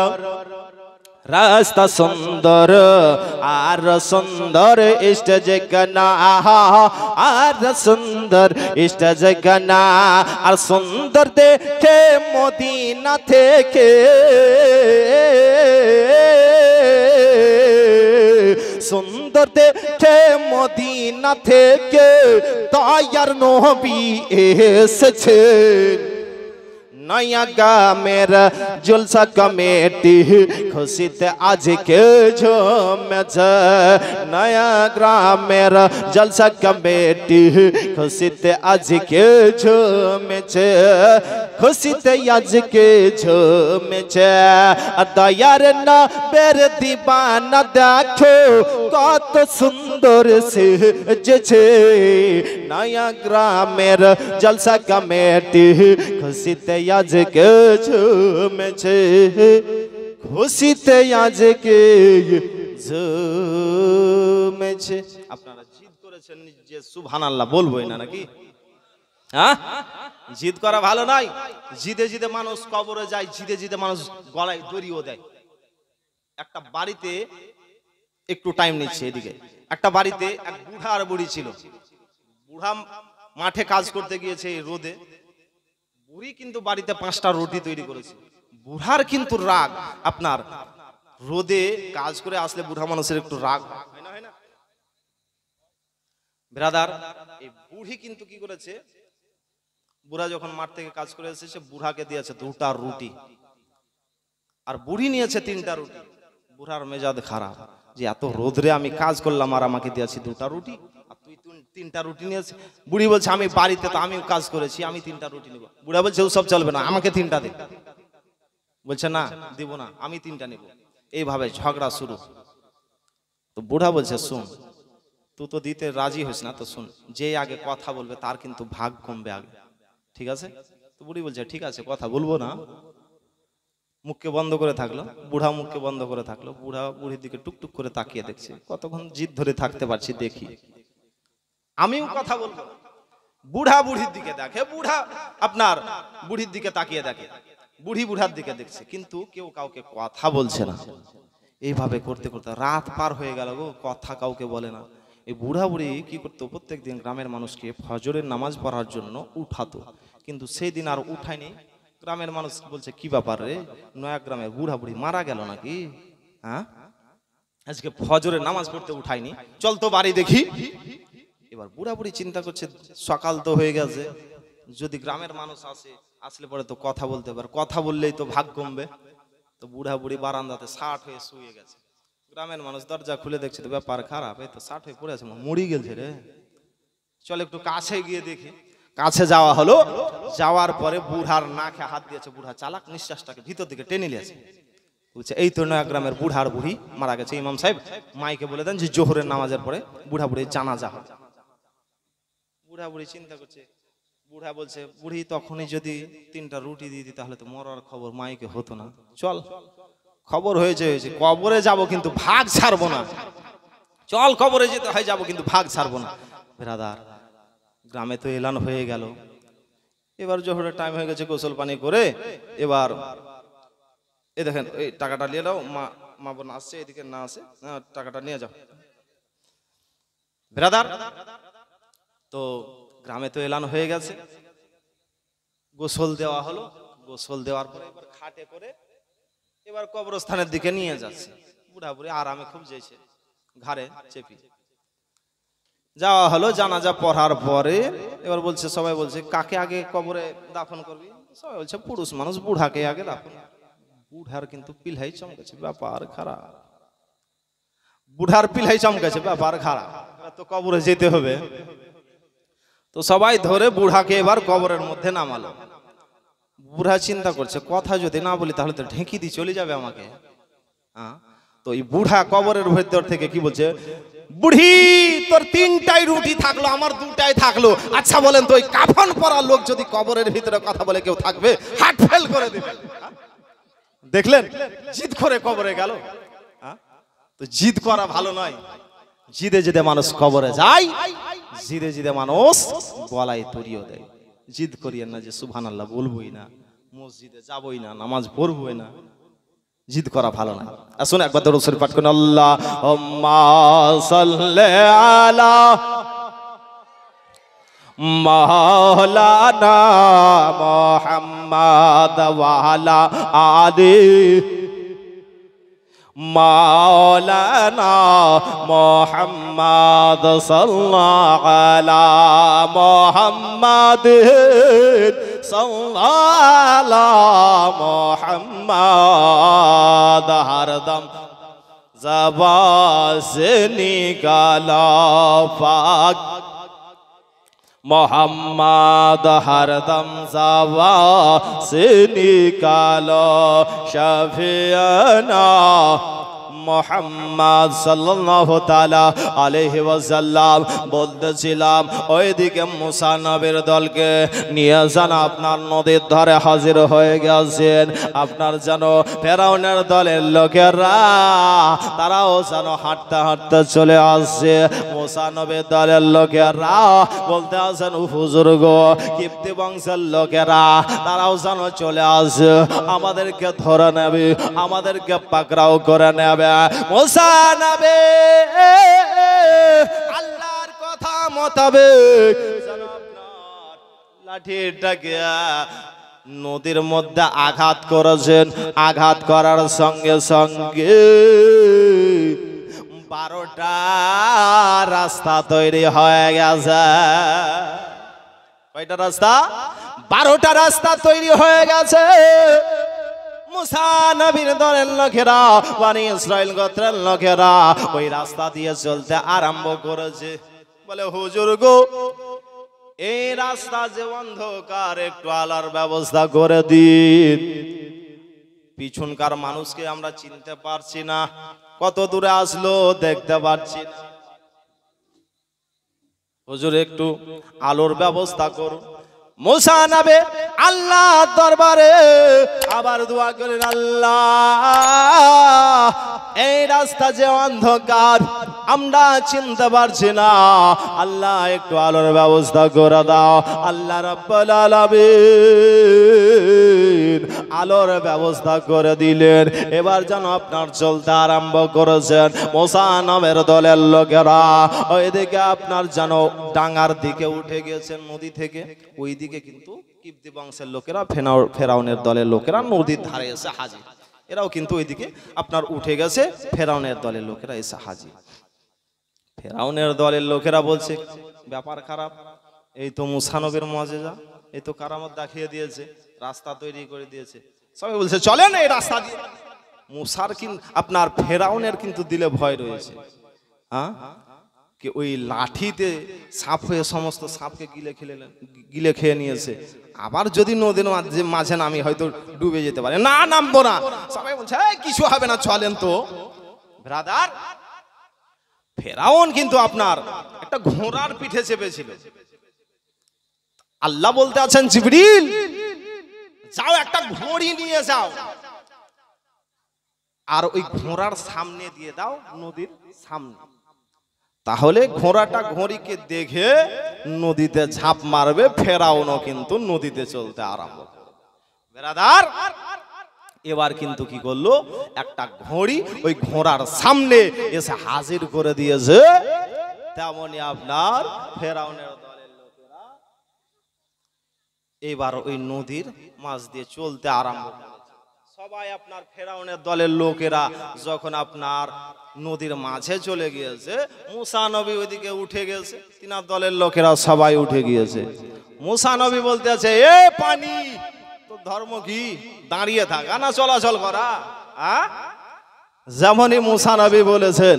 রাস্তা সুন্দর, আর সুন্দর স্টেজ গানা, আর সুন্দর স্টেজ গানা। আর সুন্দর দেখে মদিনা থেকে, সুন্দর দেখে মদিনা থেকে দয়ার নবী এসেছেন। नया गामेर जलसा कमेटी खुशीते आज के झूमेছে नया ग्रामेर जलसा कमेटी खुशीते आज के झूमेছে खुशीते आज के झूमेছে दयार ना बेर दीवाना देखो कत सुंदर सेजेছে नया ग्रामेर जलसा कमेटी खुशीते आज के झूमेছে खुशीते आज के झूमेছে আপনারা জিদ করেছেন যে সুবহানাল্লাহ বলবোই না নাকি হ্যাঁ জিদ করা ভালো নয় জিদে জিদে মানুষ কবরে যায় জিদে জিদে মানুষ গলায় দড়িও দেয় একটা বাড়িতে একটু টাইম নিচ্ছে এদিকে একটা বাড়িতে এক বুড়া আর বুড়ি ছিল বুড়া মাঠে কাজ করতে গিয়েছে এই রোদে বুড়ি কিন্তু বাড়িতে 5টা রুটি তৈরি করেছে বুড়ার কিন্তু রাগ আপনার রোদে কাজ করে আসলে বুড়া মানুষের একটু রাগ হয় না ব্রাদার এই বুড়ি কিন্তু কি করেছে বুড়া যখন মাঠ থেকে কাজ করে এসেছে বুড়াকে দিয়েছে 2টা রুটি আর বুড়ি নিয়েছে 3টা রুটি বুড়ার মেজাজ খারাপ যে এত রোদরে আমি কাজ করলাম আর আমাকে দিয়েছি 2টা রুটি আর তুই 3টা রুটি নিয়েছিস বুড়ি বলছে আমি বাড়িতে তো আমিও কাজ করেছি আমি 3টা রুটি নেব বুড়া বলছে ও সব চলবে না আমাকে 3টা দে বলছে না দেব না আমি 3টা নেব এইভাবে ঝগড়া শুরু তো বুড়া বলছে শুন তুই তো দিতে রাজি হইস না তো শুন যে আগে কথা বলবে তার কিন্তু ভাগ কমবে আগে ঠিক আছে তো বুড়ি বলছে ঠিক আছে কথা বলবো না মুখকে বন্ধ করে থাকলো বুড়া মুখকে বন্ধ করে থাকলো বুড়া বুড়ির দিকে টুকটুক করে তাকিয়ে দেখছে কতক্ষণ জিদ ধরে থাকতে পারছি দেখি আমিও কথা বলবো বুড়া বুড়ির দিকে দেখে বুড়া আপনার বুড়ির দিকে তাকিয়ে দেখে বুড়ি বুড়ার দিকে দেখছে কিন্তু কেউ কাউকে কথা বলছে না এইভাবে করতে করতে রাত পার হয়ে গেল গো কথা কাউকে বলে না এই বুড়া বুড়ি কি করতো প্রত্যেকদিন গ্রামের মানুষকে ফজরের নামাজ পড়ার জন্য উঠাতো কিন্তু সেই দিন আর উঠায়নি গ্রামের মানুষ বলছে কি ব্যাপার রে নয়া গ্রামের বুড়া বুড়ি মারা গেল নাকি হ্যাঁ আজকে ফজরের নামাজ পড়তে উঠায়নি চল তো বাড়ি দেখি এবার বুড়া বুড়ি চিন্তা করছে সকাল তো হয়ে গেছে যদি গ্রামের মানুষ আসলে পরে তো কথা বলতে পারে কথা বললেই তো ভাগ কমবে তো বুড়া বুড়ি বারান্দাতে 60 হয়ে শুয়ে গেছে গ্রামের মানুষ দরজা খুলে দেখছে তো ব্যাপার খারাপ এই তো 60 হয়ে পড়ে আছে মরি গেছে রে চল একটু কাছে গিয়ে দেখি কাছে যাওয়া হলো যাওয়ার পরে বুড়ার নাকে হাত দিয়েছে বুড়া চালাক নিঃশ্বাসটাকে ভিতর দিকে টেনে নিয়েছে বলছে এই তো নয়া গ্রামের বুড়ার বুড়ি মারা গেছে ইমাম সাহেব মাইকে বলে দেন যে জোহরের নামাজের পরে বুড়া বুড়ির জানাজা হবে বুড়া বুড়ি চিন্তা করছে বুড়া বলছে বুড়ি তখনই যদি 3টা রুটি দিয়ে দিই তাহলে তো মরার খবর মাইকে হতো না চল খবর হয়েছে কবরে যাব কিন্তু ভাগ ছাড়বো না চল কবরে যেতে হয় যাব কিন্তু ভাগ ছাড়বো না ব্রাদার গ্রামে তো এলান হয়ে গেল এবার জোহরের টাইম হয়ে গেছে গোসল পানি করে এবার এই দেখেন এই টাকাটা নিয়ে নাও মা বোন আসছে এদিকে না আসে টাকাটা নিয়ে যাও ব্রাদার তো গ্রামে তো এলান হয়ে গেছে গোসল দেওয়া হলো গোসল দেওয়ার পরে এবার খাটে করে এবার কবরস্থানের দিকে নিয়ে যাচ্ছে বুড়া বুড়ি আরামে খুব যেছে ঘাড়ে চেপি যাওয়া হলো জানাজা পড়ার পরে এবার বলছে সবাই বলছে কাকে আগে কবরে দাফন করবি সবাই বলছে পুরুষ মানুষ বুড়াকে আগে দাফন বুড়ার কিন্তু পিলহাই চমকেছে ব্যাপার খারাপ বুড়ার পিলহাই চমকেছে ব্যাপার খারাপ তো কবরে যেতে হবে তো সবাই ধরে বুড়াকে এবার কবরের মধ্যে নামালো বুড়া চিন্তা করছে কথা যদি না বলি তাহলে তো ঢেঁকি দিয়ে চলে যাবে আমাকে তো এই বুড়া কবরের ভেতর থেকে কি বলছে বুড়ি তোর 3টাই রুটি থাকলো আমার 2টাই থাকলো আচ্ছা বলেন তো ওই কাফন পরা লোক যদি কবরের ভিতরে কথা বলে কেউ থাকবে হার্ট ফেল করে দিবে দেখলেন জিদ করে কবরে গেল তো জিদ করা ভালো নয় জিদে জিদে মানুষ কবরে যায় জিদে জিদে মানুষ গলায় তরিয়ে দেয় জিদ করিয়েন না যে সুবহানাল্লাহ বলবোই না মসজিদে যাবই না নামাজ পড়বই না জিদ করা ভালো না আসুন একবার দরুদ শরীফ পাঠ করুন আল্লাহুম্মা সাল্লি আলা মাওলানা মুহাম্মাদ ওয়া আলা আলি মাওলানা মুহাম্মদ সাল্লাল্লাহু আলা মুহাম্মদ সাল্লাল্লাহু আলা মুহাম্মদ হরদম ज़बान से निकाला पाक मोहम्मद हरदम ज़बान से निकालो शफीअना মোহাম্মদ সাল্লাল্লাহু তাআলা আলাইহি ওয়াসাল্লাম বলতেছিলাম ওইদিকে মুসা নবীর দলকে নিয়ে যান আপনার নদীর ধারে হাজির হয়ে গেছেন আপনার যেন ফেরাউনের দলের লোকেরা তারাও যেন হাঁটতে হাঁটতে চলে আসছে মুসা নবীর দলের লোকেরা বলতে আছেন হুজুর গো কিপ্তি বংশের লোকেরা তারাও যেন চলে আসে আমাদেরকে ধরে নেবে আমাদেরকে পাকড়াও করে নেবে মুসা নবী আল্লাহর কথা মোতাবেক যেন আপনার লাঠিটাকে নদীর মধ্যে আঘাত করেছেন আঘাত করার সঙ্গে সঙ্গে 12টা রাস্তা তৈরি হয়ে গেছে কয়টা রাস্তা 12টা রাস্তা তৈরি হয়ে গেছে মুসা নবীর দলের লোকেরা বনি ইসরাইল গোত্রের লোকেরা ওই রাস্তা দিয়ে চলতে আরম্ভ করেছে বলে হুজুর গো এই রাস্তা যে অন্ধকার একটু আলোর ব্যবস্থা করে দিন পিছনকার মানুষকে আমরা চিনতে পারছি না কত দূরে আসলো দেখতে পাচ্ছি না হুজুর একটু আলোর ব্যবস্থা করুন মুসা নবী আল্লাহর দরবারে আবার দোয়া করেন আল্লাহ এই রাস্তা যে অন্ধকার আমরা চিনতে পারছি না আল্লাহ একটু আলোর ব্যবস্থা করে দাও আল্লাহ রাব্বুল আলামিন আলোর ব্যবস্থা করে দিলেন এবার যেন আপনার চলতে আরম্ভ করেছেন মুসা নবীর দলের লোকেরা ওইদিকে আপনার যেন ডাঙ্গার দিকে উঠে গেছেন নদী থেকে ওইদিকে কিন্তু কিপ্তি বংশের লোকেরা ফেরাউনের দলের লোকেরা নদীর ধারে এসে হাজির এরাও কিন্তু ওইদিকে আপনার উঠে গেছে ফেরাউনের দলের লোকেরা এসে হাজির ফেরাউনের দলের লোকেরা বলছে ব্যাপার খারাপ এই তো মুসা নবীর মুআজিজা এই তো কারামত দেখিয়ে দিয়েছে রাস্তা তৈরি করে দিয়েছে সবাই বলছে চলেন এই রাস্তা দিয়ে মুসার কিন্তু আপনার ফেরাউনের কিন্তু দিলে ভয় রয়েছে হ্যাঁ कि ওই লাঠিতে সাপ হয়ে সমস্ত সাপকে গিলে খেয়ে নিয়েছে আবার যদি নদীর মাঝে নামি হয়তো ডুবে যেতে পারে না নামবো না সবাই বলছে কিছু হবে না চলেন তো ব্রাদার ফেরাউন কিন্তু আপনার একটা ঘোড়ার পিঠে চেপেছিল আল্লাহ বলতে আছেন জিবরিল যাও একটা ঘোড়ি নিয়ে যাও আর ওই ঘোড়ার সামনে দিয়ে দাও নদীর সামনে তাহলে ঘোড়াটা ঘড়িকে দেখে নদীতে ঝাঁপ মারবে ফেরাউনও কিন্তু নদীতে চলতে আরম্ভ করবে ব্রাদার এবার কিন্তু কি করলো একটা ঘড়ি ওই ঘোড়ার সামনে এসে হাজির করে দিয়েছে তেমনি আপনার ফেরাউনের দলের লোকেরা এবার ওই নদীর মাছ দিয়ে চলতে আরম্ভ করেছে সবাই আপনার ফেরাউনের দলের লোকেরা যখন আপনার নদীর মাঝে চলে গিয়েছে মুসা নবী ওইদিকে উঠে গেছে তিনার দলের লোকেরা সবাই উঠে গিয়েছে মুসা নবী বলতে আছে এ পানি তোর ধর্ম কি দাঁড়িয়ে থাকা না চলাচল করা যেমনই মুসা নবী বলেছেন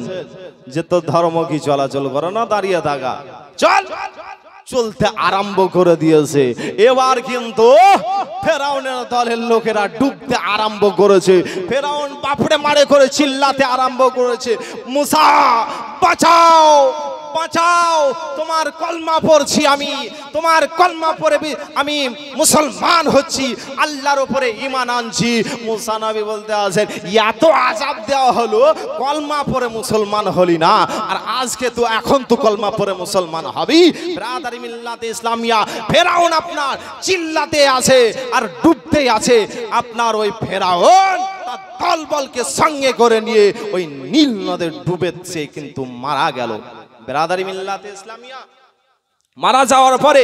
যে তোর ধর্ম কি চলাচল করা না দাঁড়িয়ে থাকা চল চলতে আরম্ভ করে দিয়েছে এবার কিন্তু ফেরাউনের দলের লোকেরা ডুবতে আরম্ভ করেছে ফেরাউন বাপড়ে মারে করে চিল্লাতে আরম্ভ করেছে মুসা বাঁচাও বাঁচাও তোমার কলমা পড়ছি আমি তোমার কলমা পড়ে আমি মুসলমান হচ্ছি আল্লাহর উপরে ঈমান আনছি মুসা নবী বলতে আছেন এত আযাব দেওয়া হলো কলমা পড়ে মুসলমান হলি না আর আজকে তো এখন তো কলমা পড়ে মুসলমান হবি ব্রাদারি মিল্লাতে ইসলামিয়া ফেরাউন আপনার চিল্লাতে আছে আর ডুবতে আছে আপনার ওই ফেরাউন তার দলবলকে সঙ্গে করে নিয়ে ওই নীল নদে ডুবেছে কিন্তু মারা গেল ব্রাদারি মিল্লাতে ইসলামিয়া মারা যাওয়ার পরে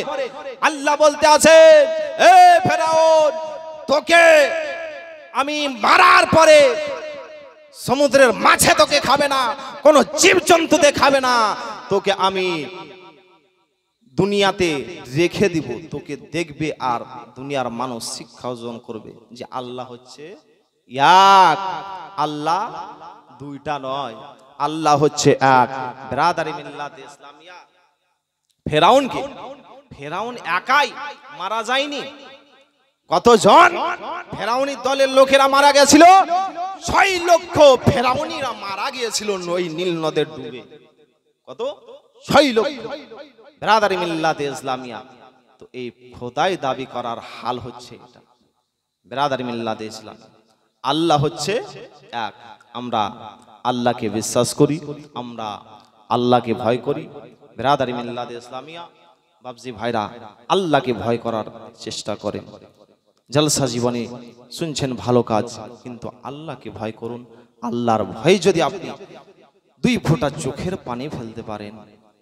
আল্লাহ বলতে আছে এ ফেরাউন তোকে আমি মারার পরে সমুদ্রের মাছে তোকে খাবে না, কোনো জীবজন্তুতে খাবে না, তোকে আমি দুনিয়াতে রেখে দিব, তোকে দেখবে আর দুনিয়ার মানুষ শিক্ষা অর্জন করবে যে আল্লাহ হচ্ছে এক, আল্লাহ দুইটা নয়, আল্লাহ হচ্ছে এক। বিরাদারি মিল্লাত ইসলামিয়া ফেরাউনকে, ফেরাউন একাই মারা যায়নি, কতজন ফেরাউনি দলের লোকেরা মারা গেছিল, 6 লক্ষ ফেরাউনিরা মারা গিয়েছিল ওই নীল নদের ডুবে, কত 6 লক্ষ। বিরাদারি মিল্লাত ইসলামিয়া, তো এই খোদাই দাবি করার হাল হচ্ছে এটা। বিরাদারি মিল্লাত ইসলাম, আল্লাহ হচ্ছে এক, আমরা আল্লাহকে বিশ্বাস করি, আমরা আল্লাহকে ভয় করি। বিরাদারি মিল্লাত ইসলামিয়া বাবজি ভাইরা, আল্লাহকে ভয় করার চেষ্টা করেন। জলসা জীবনে শুনছেন ভালো কাজ, কিন্তু আল্লাহকে ভয় করুন। আল্লাহর ভয় যদি আপনি 2 ফোঁটা চোখের পানি ফেলতে পারেন,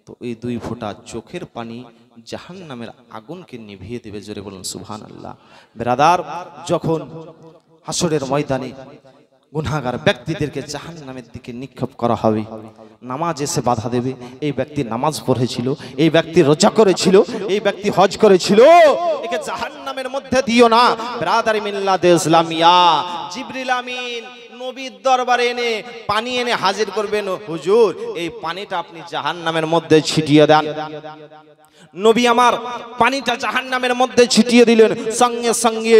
তো এই 2 ফোঁটা চোখের পানি জাহান্নামের আগুনকে নিভিয়ে দেবে। জোরে বলুন সুবহানাল্লাহ। বিরাদার, যখন হাসরের ময়দানে গুনাহগার ব্যক্তিদেরকে জাহান্নামের দিকে নিক্ষেপ করা হবে, নামাজ এসে বাধা দেবে। এই ব্যক্তি নামাজ পড়েছিল, এই ব্যক্তি রোজা করেছিল, এই ব্যক্তি হজ করেছিল, একে জাহান্নামের মধ্যে দিও না। বিরাদারি মিল্লাত ইসলামিয়া, জিবরিল আমিন নবীর দরবারে এনে পানি এনে হাজির করবেন, হুজুর এই পানিটা আপনি জাহান্নামের মধ্যে ছিটিয়ে দেন। নবী আমার পানিটা জাহান্নামের মধ্যে ছিটিয়ে দিলেন, সঙ্গে সঙ্গে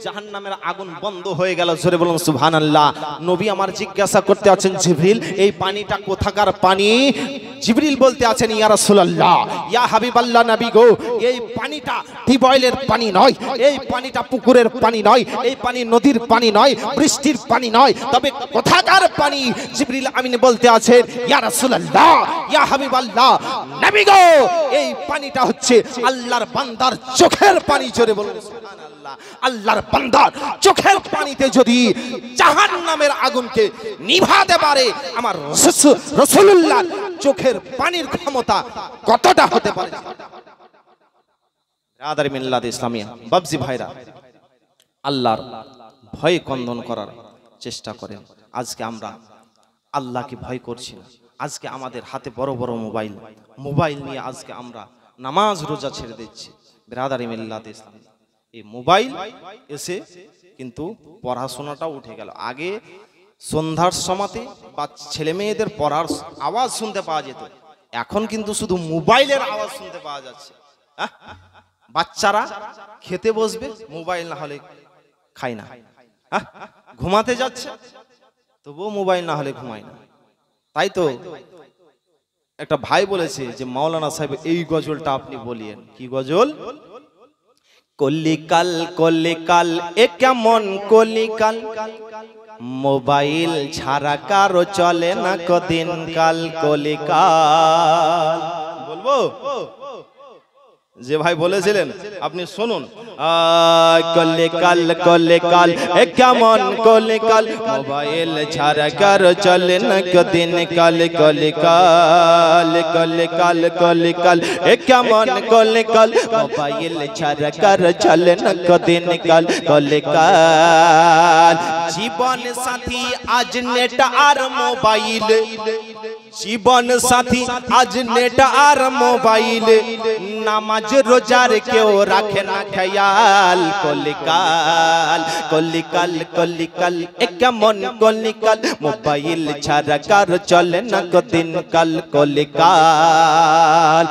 জাহান্নামের আগুন বন্ধ হয়ে গেল। জোরে বলুন সুবহানাল্লাহ। নবী আমার জিজ্ঞাসা করতে আছেন, জিবরিল এই পানিটা কোথাকার পানি? জিবরিল বলতে আছেন, ইয়া রাসূলুল্লাহ, ইয়া হাবিবাল্লাহ নবী গো, এই পানিটা টিউবওয়েলের পানি নয়, এই পানিটা পুকুরের পানি নয়, এই পানি নদীর পানি নয়, বৃষ্টির পানি নয়, তবে কোথাকার পানি? জিবরিল আমিন বলতে আছেন, ইয়া রাসূলুল্লাহ, ইয়া হাবিবাল্লাহ নবী গো, এই পানিটা হচ্ছে আল্লাহর বান্দার চোখের পানি। জোরে বলুন সুবহানাল্লাহ। আল্লাহর বান্দার চোখের পানিতে যদি জাহান্নামের আগুনকে নিভাতে পারে, আমার রাসূলুল্লাহ চোখের পানির ক্ষমতা কতটা হতে পারে? বিরাদারি মিল্লাত ইসলামিয়া বাবজি ভাইরা, আল্লাহর ভয় কন্দন করার চেষ্টা করেন। আজকে আমরা আল্লাহকে ভয় করছি না। আজকে আমাদের হাতে বড় বড় মোবাইল, মোবাইল নিয়ে আজকে আমরা নামাজ রোজা ছেড়ে দিচ্ছি। বিরাদারি মিল্লাত ইসলামিয়া, এই মোবাইল এসে কিন্তু পড়াশোনাটা উঠে গেল। আগে সন্ধ্যার সময়তে বা ছেলে মেয়েদের পড়ার আওয়াজ শুনতে পাওয়া যেত, এখন কিন্তু শুধু মোবাইলের আওয়াজ শুনতে পাওয়া যাচ্ছে। বাচ্চারা খেতে বসবে, মোবাইল না হলে খায় না, ঘুমাতে যাচ্ছে তবুও মোবাইল না হলে ঘুমায় না। তাই তো একটা ভাই বলেছে যে মাওলানা সাহেব এই গজলটা আপনি বলিয়েন। কি গজল? কলিকাল কলিকাল এ কেমন কলিকাল, মোবাইল ছাড়া কারো চলে না কদিন কাল। কলিকাল বলবো, যে ভাই বলেছিলেন আপনি শুনুন। কলিকাল কলিকাল এ কেমন কলিকাল, মোবাইল ছাড়া কারো চলে না কদিন কাল। কলিকাল কলিকাল কলিকাল এ কেমন কলিকাল, মোবাইল ছাড়া কারো চলে না কদিন কাল। কলিকাল জীবন সাথী আজ নেট আর মোবাইল, জীবন সাথী আজ নেট আর মোবাইল, নামাজ রোজার কেউ রাখে না খেয়াল। কলিকাল কলিকাল কলিকাল এ কেমন কলিকাল, মোবাইল ছাড়া কার চলে না কদিন কাল। কলিকাল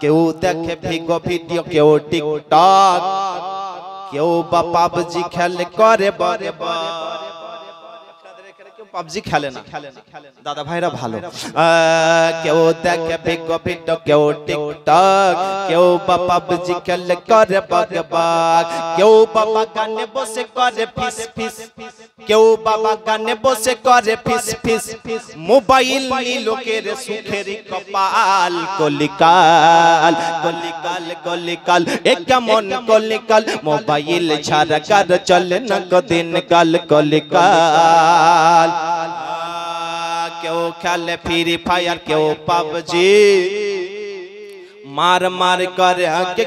কেউ দেখে ভিগো ভিডিও, কেউ টিকটক, কেউ বা পাবজি খেলে করে বরে পাবজি খেলে না দাদা ভাইরা ভালো। কেউ দেখে ভিগো ভিডিও, কেউ টিকটক, কেউ বা পাবজি খেলে করে বকবক, কেউ বাবা গানে বসে করে ফিস ফিস, কেউ বাবা গানে বসে করে ফিস ফিস। মোবাইল নি লোকের সুখের কপাল। কলিকাল কলিকাল কলিকাল এ কেমন কলিকাল, মোবাইল ছাড়া কার চলে না কদিন কাল। কলিকাল কেউ খেলে ফ্রি ফায়ার, কেউ পাবজি, मार मार कर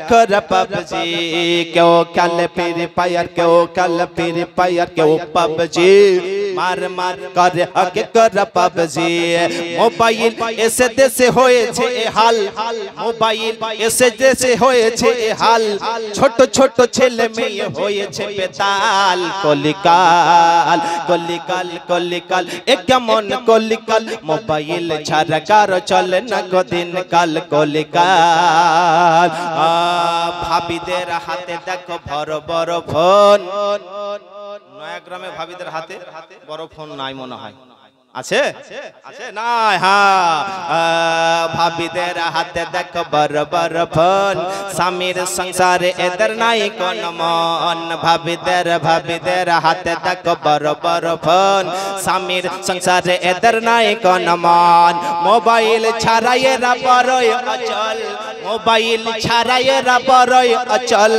कर पबजी, क्यों कल फिर फायर, क्यों कल फिर फायर, क्यों पबजी মার মার করে আগে কর পাবজি মোবাইল এসে দেশে হয়েছে এ হাল মোবাইল এসে দেশে হয়েছে এ হাল ছোট ছোট ছেলে মেয়ে হয়েছে বেতাল কলিকাল কলিকাল কলিকাল এ কেমন কলিকাল মোবাইল ছাড়া কার চলে না গদিন কাল কলিকাল ভাবিদের হাতে দেখো বড় বড় ফোন নয়াগ্রামে ভাবিদের হাতে বড় ফোন নাই মনে হয় আছে আছে নাই হ্যাঁ ভাবিদের হাতে দেখো বড় বড় ফোন স্বামীর সংসারে এদের নাই কোন মন ভাবিদের হাতে দেখো বড় বড় ফোন স্বামীর সংসারে এদের নাই কোন মন মোবাইল ছাড়াই এরা বড়ই অচল মোবাইল ছাড়াই এরা বড়ই অচল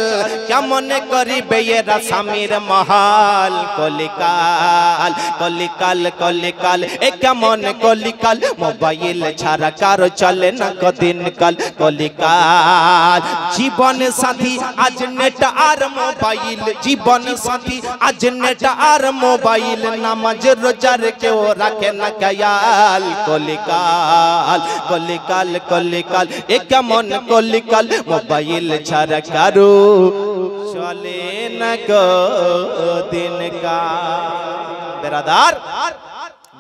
কেমন করিবে এরা স্বামীর মহাল কলিকাল কলিকাল কলিকাল এ কেমন কলিকাল মোবাইল ছাড়া কারো চলে না কদিন কাল কলিকাল জীবন সাথী আজ নেট আর মোবাইল জীবন সাথী আজ নেট আর মোবাইল নামাজ রোজার কেউ রাখে না খেয়াল কলিকাল কলিকাল কলিকাল এ কেমন কলিকাল মোবাইল ছাড়া কারো চলে না কদিন কাল বেরাদার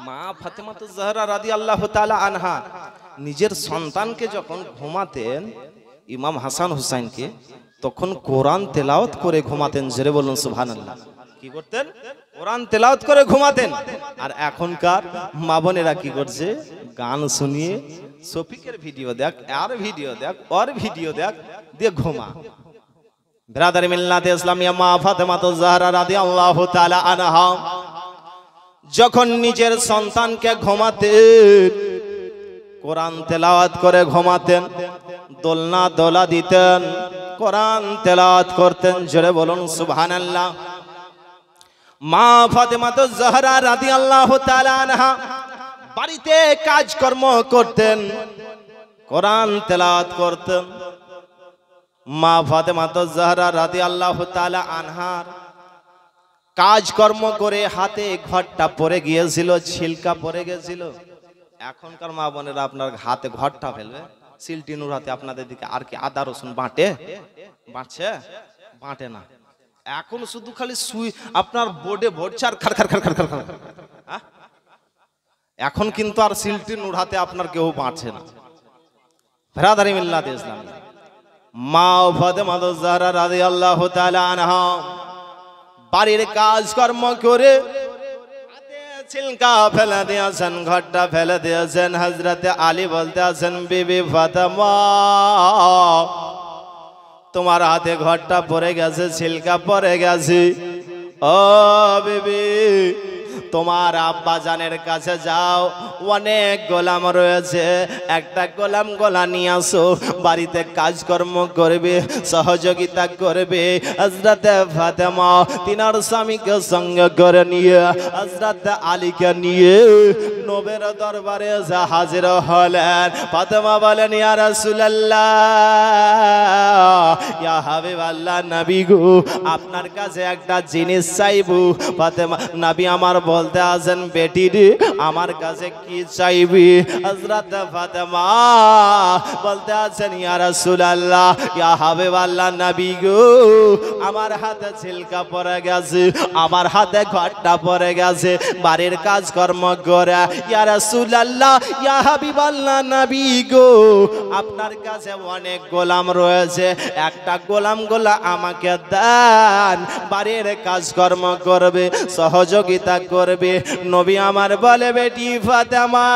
মা ফাতেমা জাহরা রাদিয়াল্লাহু তাআলা আনহা নিজের সন্তানকে যখন ঘুমাতেন ইমাম হাসান হুসাইনকে তখন কোরআন তেলাওয়াত করে ঘুমাতেন জোরে বলুন সুবহানাল্লাহ কি করতেন কোরআন তেলাওয়াত করে ঘুমাতেন আর এখনকার মা বোনেরা কি করছে গান শুনিয়ে শফিকের ভিডিও দেখ আর ভিডিও দেখ আর ভিডিও দেখ দিয়ে ঘুমা বিরাদারি মিল্লাতে ইসলামিয়া মা ফাতেমা জাহরা রাদিয়াল্লাহু তাআলা আনহা যখন নিজের সন্তানকে ঘুমাতেন কোরআন তেলাওয়াত করে ঘুমাতেন দোলনা দোলা দিতেন কোরআন তেলাওয়াত করতেন জোরে বলুন সুবহানাল্লাহ মা ফাতেমা জাহরা রাদিয়াল্লাহু তাআলা আনহা বাড়িতে কাজকর্ম করতেন কোরআন তেলাওয়াত করতেন মা ফাতেমা জাহরা রাদিয়াল্লাহু তাআলা আনহার কাজকর্ম করে হাতে ঘরটা পড়ে গিয়েছিল ছিলকা পড়ে গেছিল এখনকার মা বোনেরা আপনার হাতে ঘরটা ফেলবে সিলটিনুর হাতে আপনাদের দিকে আর কি আদা রসুন বাটে বাটছে বাটে না এখন শুধু খালি সুই আপনার বোর্ডে ভরছে আর খার খার খার খার খার এখন কিন্তু আর সিলটিনুর হাতে আপনার কেউ বাটছে না বিরাদারি মিল্লাতে ইসলাম মা ফাতেমা জাহরা রাদিয়াল্লাহু তাআলা আনহা বাড়ির কাজকর্ম করে ছিলকা ফেলে দিয়েছেন ঘরটা ফেলে দিয়েছেন হযরতে আলী বলতে আছেন বিবি ফাতেমা তোমার হাতে ঘরটা পড়ে গেছে ছিলকা পড়ে গেছে ও বিবি তোমার আব্বা জানের কাছে যাও অনেক গোলাম রয়েছে একটা গোলাম গোলা নিয়ে আসো বাড়িতে কাজকর্ম করবে সহযোগিতা করবে হযরতে ফাতেমা তিনার স্বামীকে সঙ্গে করে নিয়ে হযরতে আলীকে নিয়ে নবীর দরবারে হাজির হলেন ফাতেমা বলেন ইয়া রাসূলুল্লাহ ইয়া হাবিবাল্লাহ নবী গো আপনার কাছে একটা জিনিস চাইবো ফাতেমা নবী আমার বলতে আছেন বেটি রে আমার কাছে কি চাইবি হযরত ফাতেমা বলতে আছেন ইয়া রাসূলুল্লাহ ইয়া হাবিবাল্লাহ নবী গো আমার হাতে ছিলকা পড়ে গেছে আমার হাতে ঘরটা পড়ে গেছে বাড়ির কাজকর্ম করে ইয়া রাসূলুল্লাহ ইয়া হাবিবাল্লাহ নবী গো আপনার কাছে অনেক গোলাম রয়েছে একটা গোলাম গোলা আমাকে দেন বাড়ির কাজকর্ম করবে সহযোগিতা করবে নবী আমার বলে বেটি ফাতেমা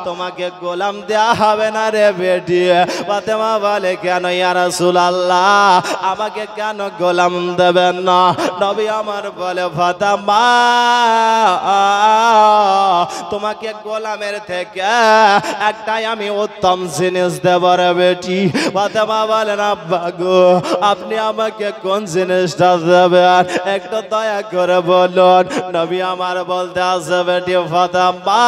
তোমাকে গোলাম দেয়া হবে না রে বেটি ফাতেমা বলে কেন ইয়া রাসূলুল্লাহ আমাকে কেন গোলাম দেবেন না নবী আমার বলে ফাতেমা তোমাকে গোলামের থেকে একটাই আমি উত্তম জিনিস দেব রে বেটি ফাতেমা বলেন আব্বা গো আপনি আমাকে কোন জিনিসটা দেবেন একটু দয়া করে বলুন নবী আমার বলতে আছে বেটি ফাতেমা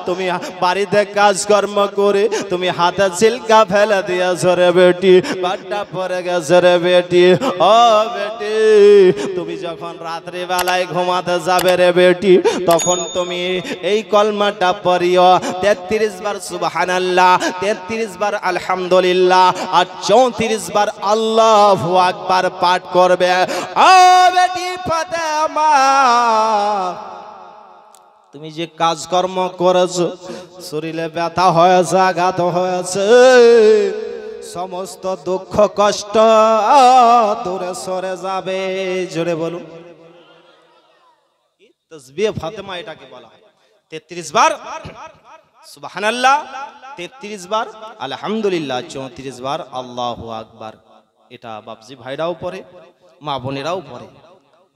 তুমি বাড়িতে কাজকর্ম করে তুমি হাতে ছিলকা ফেলে দিয়েছো রে বেটি, বাট্টা পড়ে গেছে রে বেটি। ও বেটি, তুমি যখন রাত্রি বেলায় ঘুমাতে যাবে রে বেটি, তখন তুমি এই কলমাটা পড়িও, 33 বার সুবহানাল্লাহ, 33 বার আলহামদুলিল্লাহ আর 34 বার আল্লাহু আকবার পাঠ করবে। ও বেটি ফাতেমা, তুমি যে কাজকর্ম করেছো, শরীরে ব্যথা হয়েছে, আঘাত হয়েছে, সমস্ত দুঃখ কষ্ট দূরে সরে যাবে। জোরে বলুন তাসবিহ ফাতেমা এটাকে বলা হয়। 33 বার সুবহানাল্লাহ, 33 বার আলহামদুলিল্লাহ, 34 বার আল্লাহু আকবার। এটা বাপজি ভাইরাও পড়ে, মা বোনেরাও পড়ে।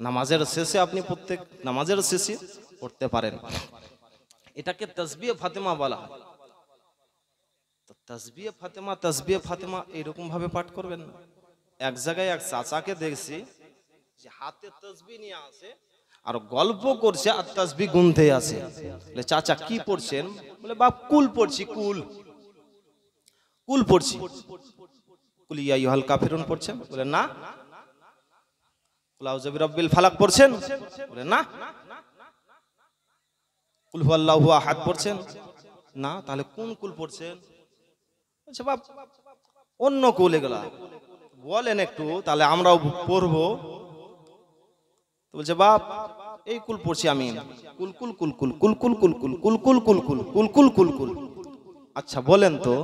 নামাজের শেষে আপনি প্রত্যেক নামাজের শেষে পড়তে পারেন। এটাকে তাসবিহ ফাতেমা বলা হয়। তো তাসবিহ ফাতেমা, তাসবিহ ফাতেমা এরকম ভাবে পাঠ করবেন না। এক জায়গায় এক চাচাকে দেখছি যে হাতে তাসবিহ নিয়ে আসে আর গল্প করছে আর তাসবিহ গুনতে আছে। বলে চাচা কি পড়ছেন? বলে বাপ কুল পড়ছি, কুল কুল পড়ছি। কুল ইয়া আইয়ুহাল কাফিরুন পড়ছেন? বলে না। কুল আউযু বিরাব্বিল ফালাক পড়ছেন? বলে না। কুল হুয়াল্লাহু আহাদ পড়ছেন? না। তাহলে কোন কুল পড়ছেন? আচ্ছা বাপ অন্য কুল এগুলা বলেন একটু, তাহলে আমরাও পড়বো। তো বলছে বাপ এই কুল পড়ছি আমি, কুল কুল কুল কুল কুল কুল কুল কুল কুল কুল কুল কুল কুল কুল কুল কুল। আচ্ছা বলেন তো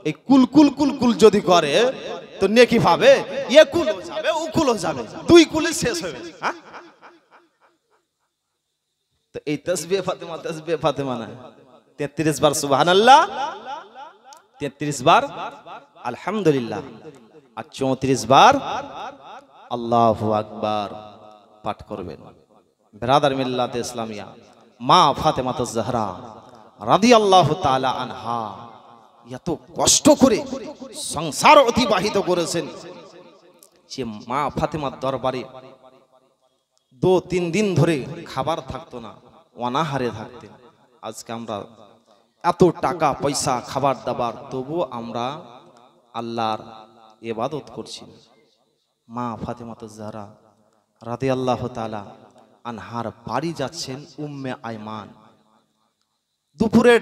এই কুল কুল কুল কুল যদি করে তো নেকি পাবে? এ কুলও যাবে, ও কুলও যাবে, দুই কুলে শেষ হবে। হ্যাঁ, তো এই তাসবিহ ফাতেমা, তাসবিহ ফাতেমা না। 33 বার সুবহানাল্লাহ, 33 বার আলহামদুলিল্লাহ আর 34 বার আল্লাহু আকবার পাঠ করবেন। বিরাদার মিল্লাত ইসলামিয়া মা ফাতেমা জাহরা রাদিয়াল্লাহু তাআলা আনহা এত কষ্ট করে সংসার অতিবাহিত করেছেন যে মা ফাতেমার দরবারে 2-3 দিন ধরে খাবার থাকতো না, অনাহারে থাকতেন। আজকে আমরা এত টাকা পয়সা খাবার দাবার, তবুও আমরা আল্লাহর ইবাদত করছি। মা ফাতেমা জাহরা রাদিয়াল্লাহু তাআলা আনহার বাড়ি যাচ্ছেন উম্মে আইমান। দুপুরের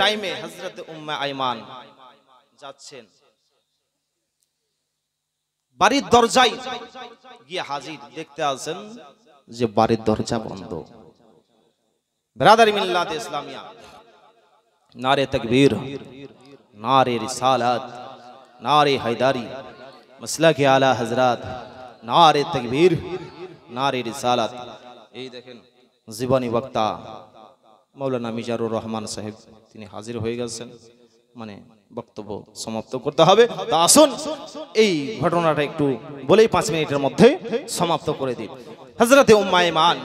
টাইমে হযরত উম্মে আইমান যাচ্ছেন, বাড়ির দরজায় গিয়ে হাজির, দেখতে আছেন যে বাড়ির দরজা বন্ধ। বিরাদারি মিল্লাত ইসলামিয়া নারে তাকবীর, নারে রিসালাত, নারে হায়দারি, মাসলাকে আলা হযরত, নারে তাকবীর, নারে রিসালাত। এই দেখেন জীবনী বক্তা মাওলানা মিজানুর রহমান সাহেব তিনি হাজির হয়ে গেছেন, মানে বক্তব্য সমাপ্ত করতে হবে। তা আসুন এই ঘটনাটা একটু বলেই 5 মিনিটের মধ্যে সমাপ্ত করে দিই। হযরতে উম্মে আইমান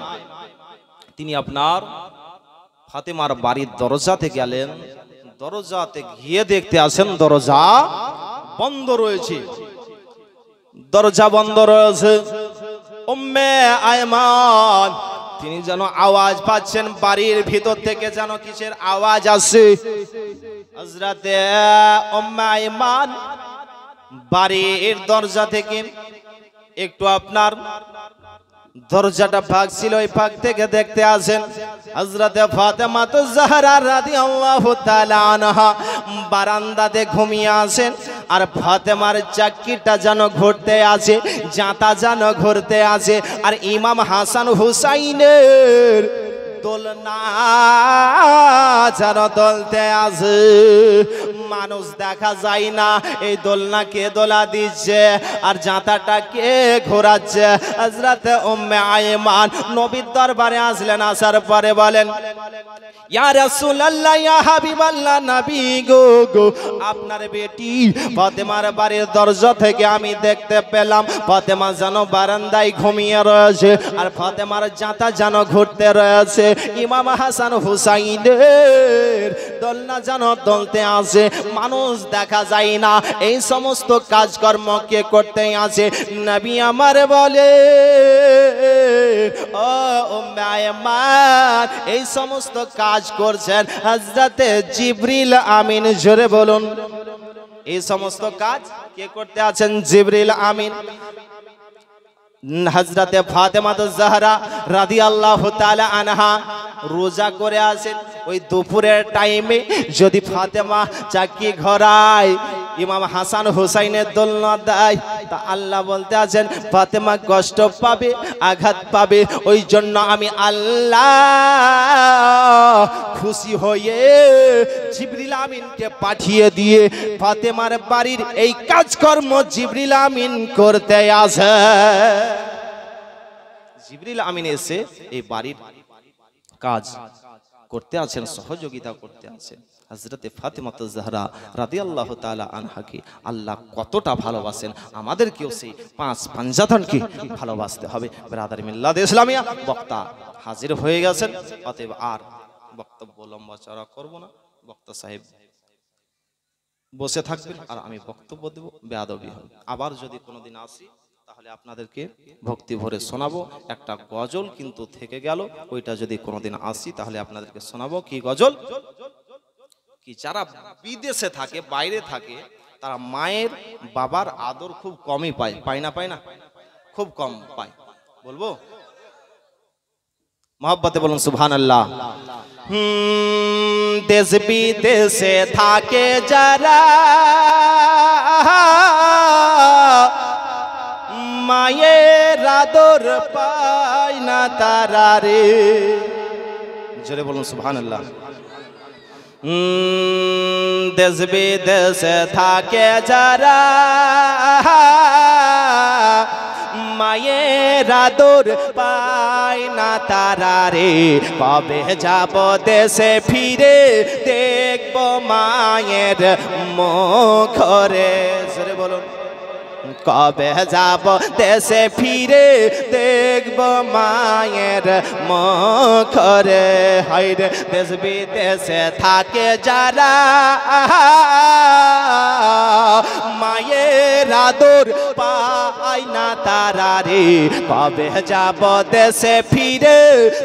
তিনি আপনার ফাতেমার বাড়ির দরজাতে গেলেন, দরজাতে গিয়ে দেখতে আসেন দরজা বন্ধ রয়েছে, দরজা বন্ধ রয়েছে। উম্মে আইমান তিনি যেন আওয়াজ পাচ্ছেন, বাড়ির ভিতর থেকে যেন কিসের আওয়াজ আসে। হযরতে উম্মে আইমান বাড়ির দরজা থেকে একটু আপনার দরজাটা ফাঁক ছিল, ওই ফাঁক থেকে দেখতে আসেন হযরতে ফাতেমা জাহরা রাদিয়াল্লাহু তাআলা আনহা বারান্দাতে ঘুমিয়ে আছেন। আর ফাতেমার চাকিটা যেন ঘুরতে আছে, জাঁতা যেন ঘুরতে আছে। আর ইমাম হাসান হুসাইনের দোলনা যেন দোলতে আছে। মানুষ দেখা যায় না, এই দোলনা কে দোলা দিচ্ছে আর জাঁতাটা কে ঘোরাচ্ছে। হযরতে উম্মে আইমান নবীর দরবারে আসলেন, আসার পরে বলেন ইয়া রাসূলুল্লাহ, ইয়া হাবিবাল্লাহ, নবী গো, আপনার বেটি ফাতেমার বাড়ির দরজা থেকে আমি দেখতে পেলাম ফাতেমা যেন বারান্দায় ঘুমিয়ে রয়েছে আর ফাতেমার জাঁতা যেন ঘুরতে রয়েছে। ইমাম হাসান হুসাইনের দোলনা যেন দলতে আসে। মানুষ দেখা যায় না। এই সমস্ত কাজকর্ম কে করতে আছে? নবী আমার বলে ও উম্মায়মান, এই সমস্ত কাজ করছেন হযরতে জিবরিল আমিন। জোরে বলুন, এই সমস্ত কাজ কে করতে আছেন? জিবরিল আমিন। হযরতে ফাতেমা জাহরা রাদিয়াল্লাহু তাআলা আনহা রোজা করে আছেন। ওই দুপুরের টাইমে যদি ফাতেমা চাকি ঘোরায়, ইমাম হাসান হুসাইনের দোলনা দেয়, তা আল্লাহ বলতে আছেন ফাতেমা কষ্ট পাবে, আঘাত পাবে। ওই জন্য আমি আল্লাহ খুশি হয়ে জিবরিল আমিনকে পাঠিয়ে দিয়ে ফাতেমার বাড়ির এই কাজকর্ম জিবরিল আমিন করতে আসে। জিবরিল আমিন এসে এই বাড়ির কাজ করতে আছেন, সহযোগিতা করতে আছেন। হযরতে ফাতেমা জাহরা রাদিয়াল্লাহু তাআলা আনহাকে আল্লাহ কতটা ভালোবাসেন, আমাদেরকেও সেই পাঁচ পাঞ্জাতনকে ভালোবাসতে হবে। ব্রাদার মিল্লাত ইসলামিয়া বক্তা হাজির হয়ে গেছেন, অতএব আর বক্তব্য লম্বা চড়া করব না। বক্তা সাহেব বসে থাকবেন আর আমি বক্তব্য দেব, বেয়াদবি হবে। আবার যদি কোনোদিন আসি তাহলে আপনাদেরকে ভক্তি ভরে শোনাবো। একটা গজল কিন্তু থেকে গেল, ওইটা যদি কোনোদিন আসি তাহলে আপনাদেরকে শোনাবো। কি গজল? কি যারা বিদেশে থাকে, বাইরে থাকে, তারা মায়ের বাবার আদর খুব কমই পায়। পায় না? পায় না? খুব কম পায়। বলবো মহব্বতে বলুন সুবহানাল্লাহ। দেশ বিদেশে থাকে যারা মায়ের আদর পায় না তারা রে। জোরে বলুন সুবহানাল্লাহ। দেশ বিদেশে থাকে যারা মায়ের আদর পায় না তারা রে। কবে যাব দেশে ফিরে, দেখব মায়ের মুখ রে। জোরে বলুন, কবে যাব দেশে ফিরে, দেখব মায়ের মুখ রে। হায়রে দেশ বিদেশে থাকে যারা মায়ের আদর পায় না তারা রে। কবে যাব দেশে ফিরে,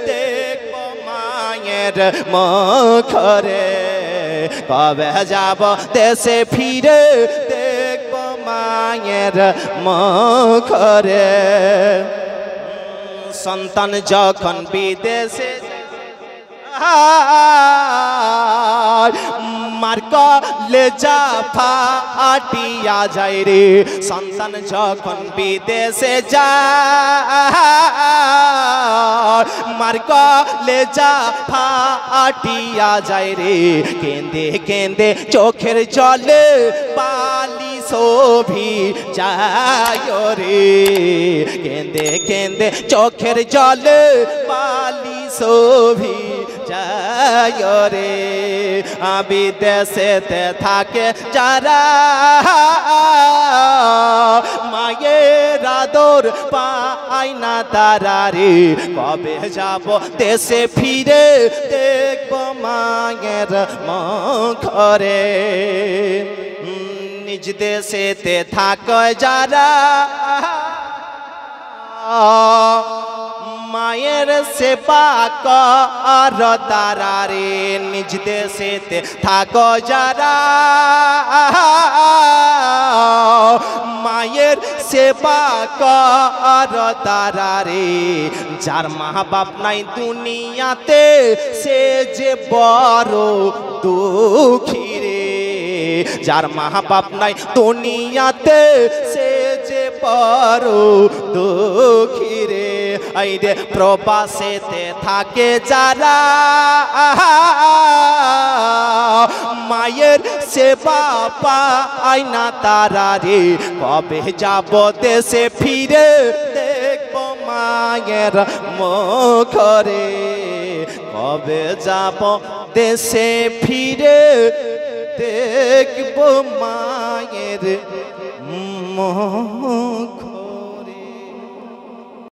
দেখব মায়ের মুখ রে। কবে যাব দেশে ফিরে, দেখব মায়ের মুখ রে। সন্তান যখন বিদেশে মার কলেজা ফাটিয়া যায় রে। সন্তান যখন বিদেশে যায়, মার কলেজা ফাটিয়া যায় রে। কেঁদে কেঁদে চোখের জলে বালি শোভি যায় রে। কেঁদে কেঁদে চোখের জলে বালি শোভি যায় রে। বিদেশেতে থাকে যারা মায়ের আদর পায় না তারা রে। কবে যাব দেশে ফিরে, দেখব মায়ের মুখ রে। নিজ দেশেতে থাকে যারা মায়ের সেবা কর তারা রে। নিজ দেশেতে থাকো যারা মায়ের সেবা কর তারা রে। যার মা বাপ নাই দুনিয়াতে, সে যে বড় দুঃখী রে। যার মা বাপ নাই দুনিয়াতে, সে যে বড় দুঃখী রে। আইরে প্রবাসেতে থাকে যারা মায়ের সেবা পায় না তারা রে। কবে যাব দেশে ফিরে, দেখব মায়ের মুখ রে। কবে যাব দেশে ফিরে, দেখব মায়ের মুখ।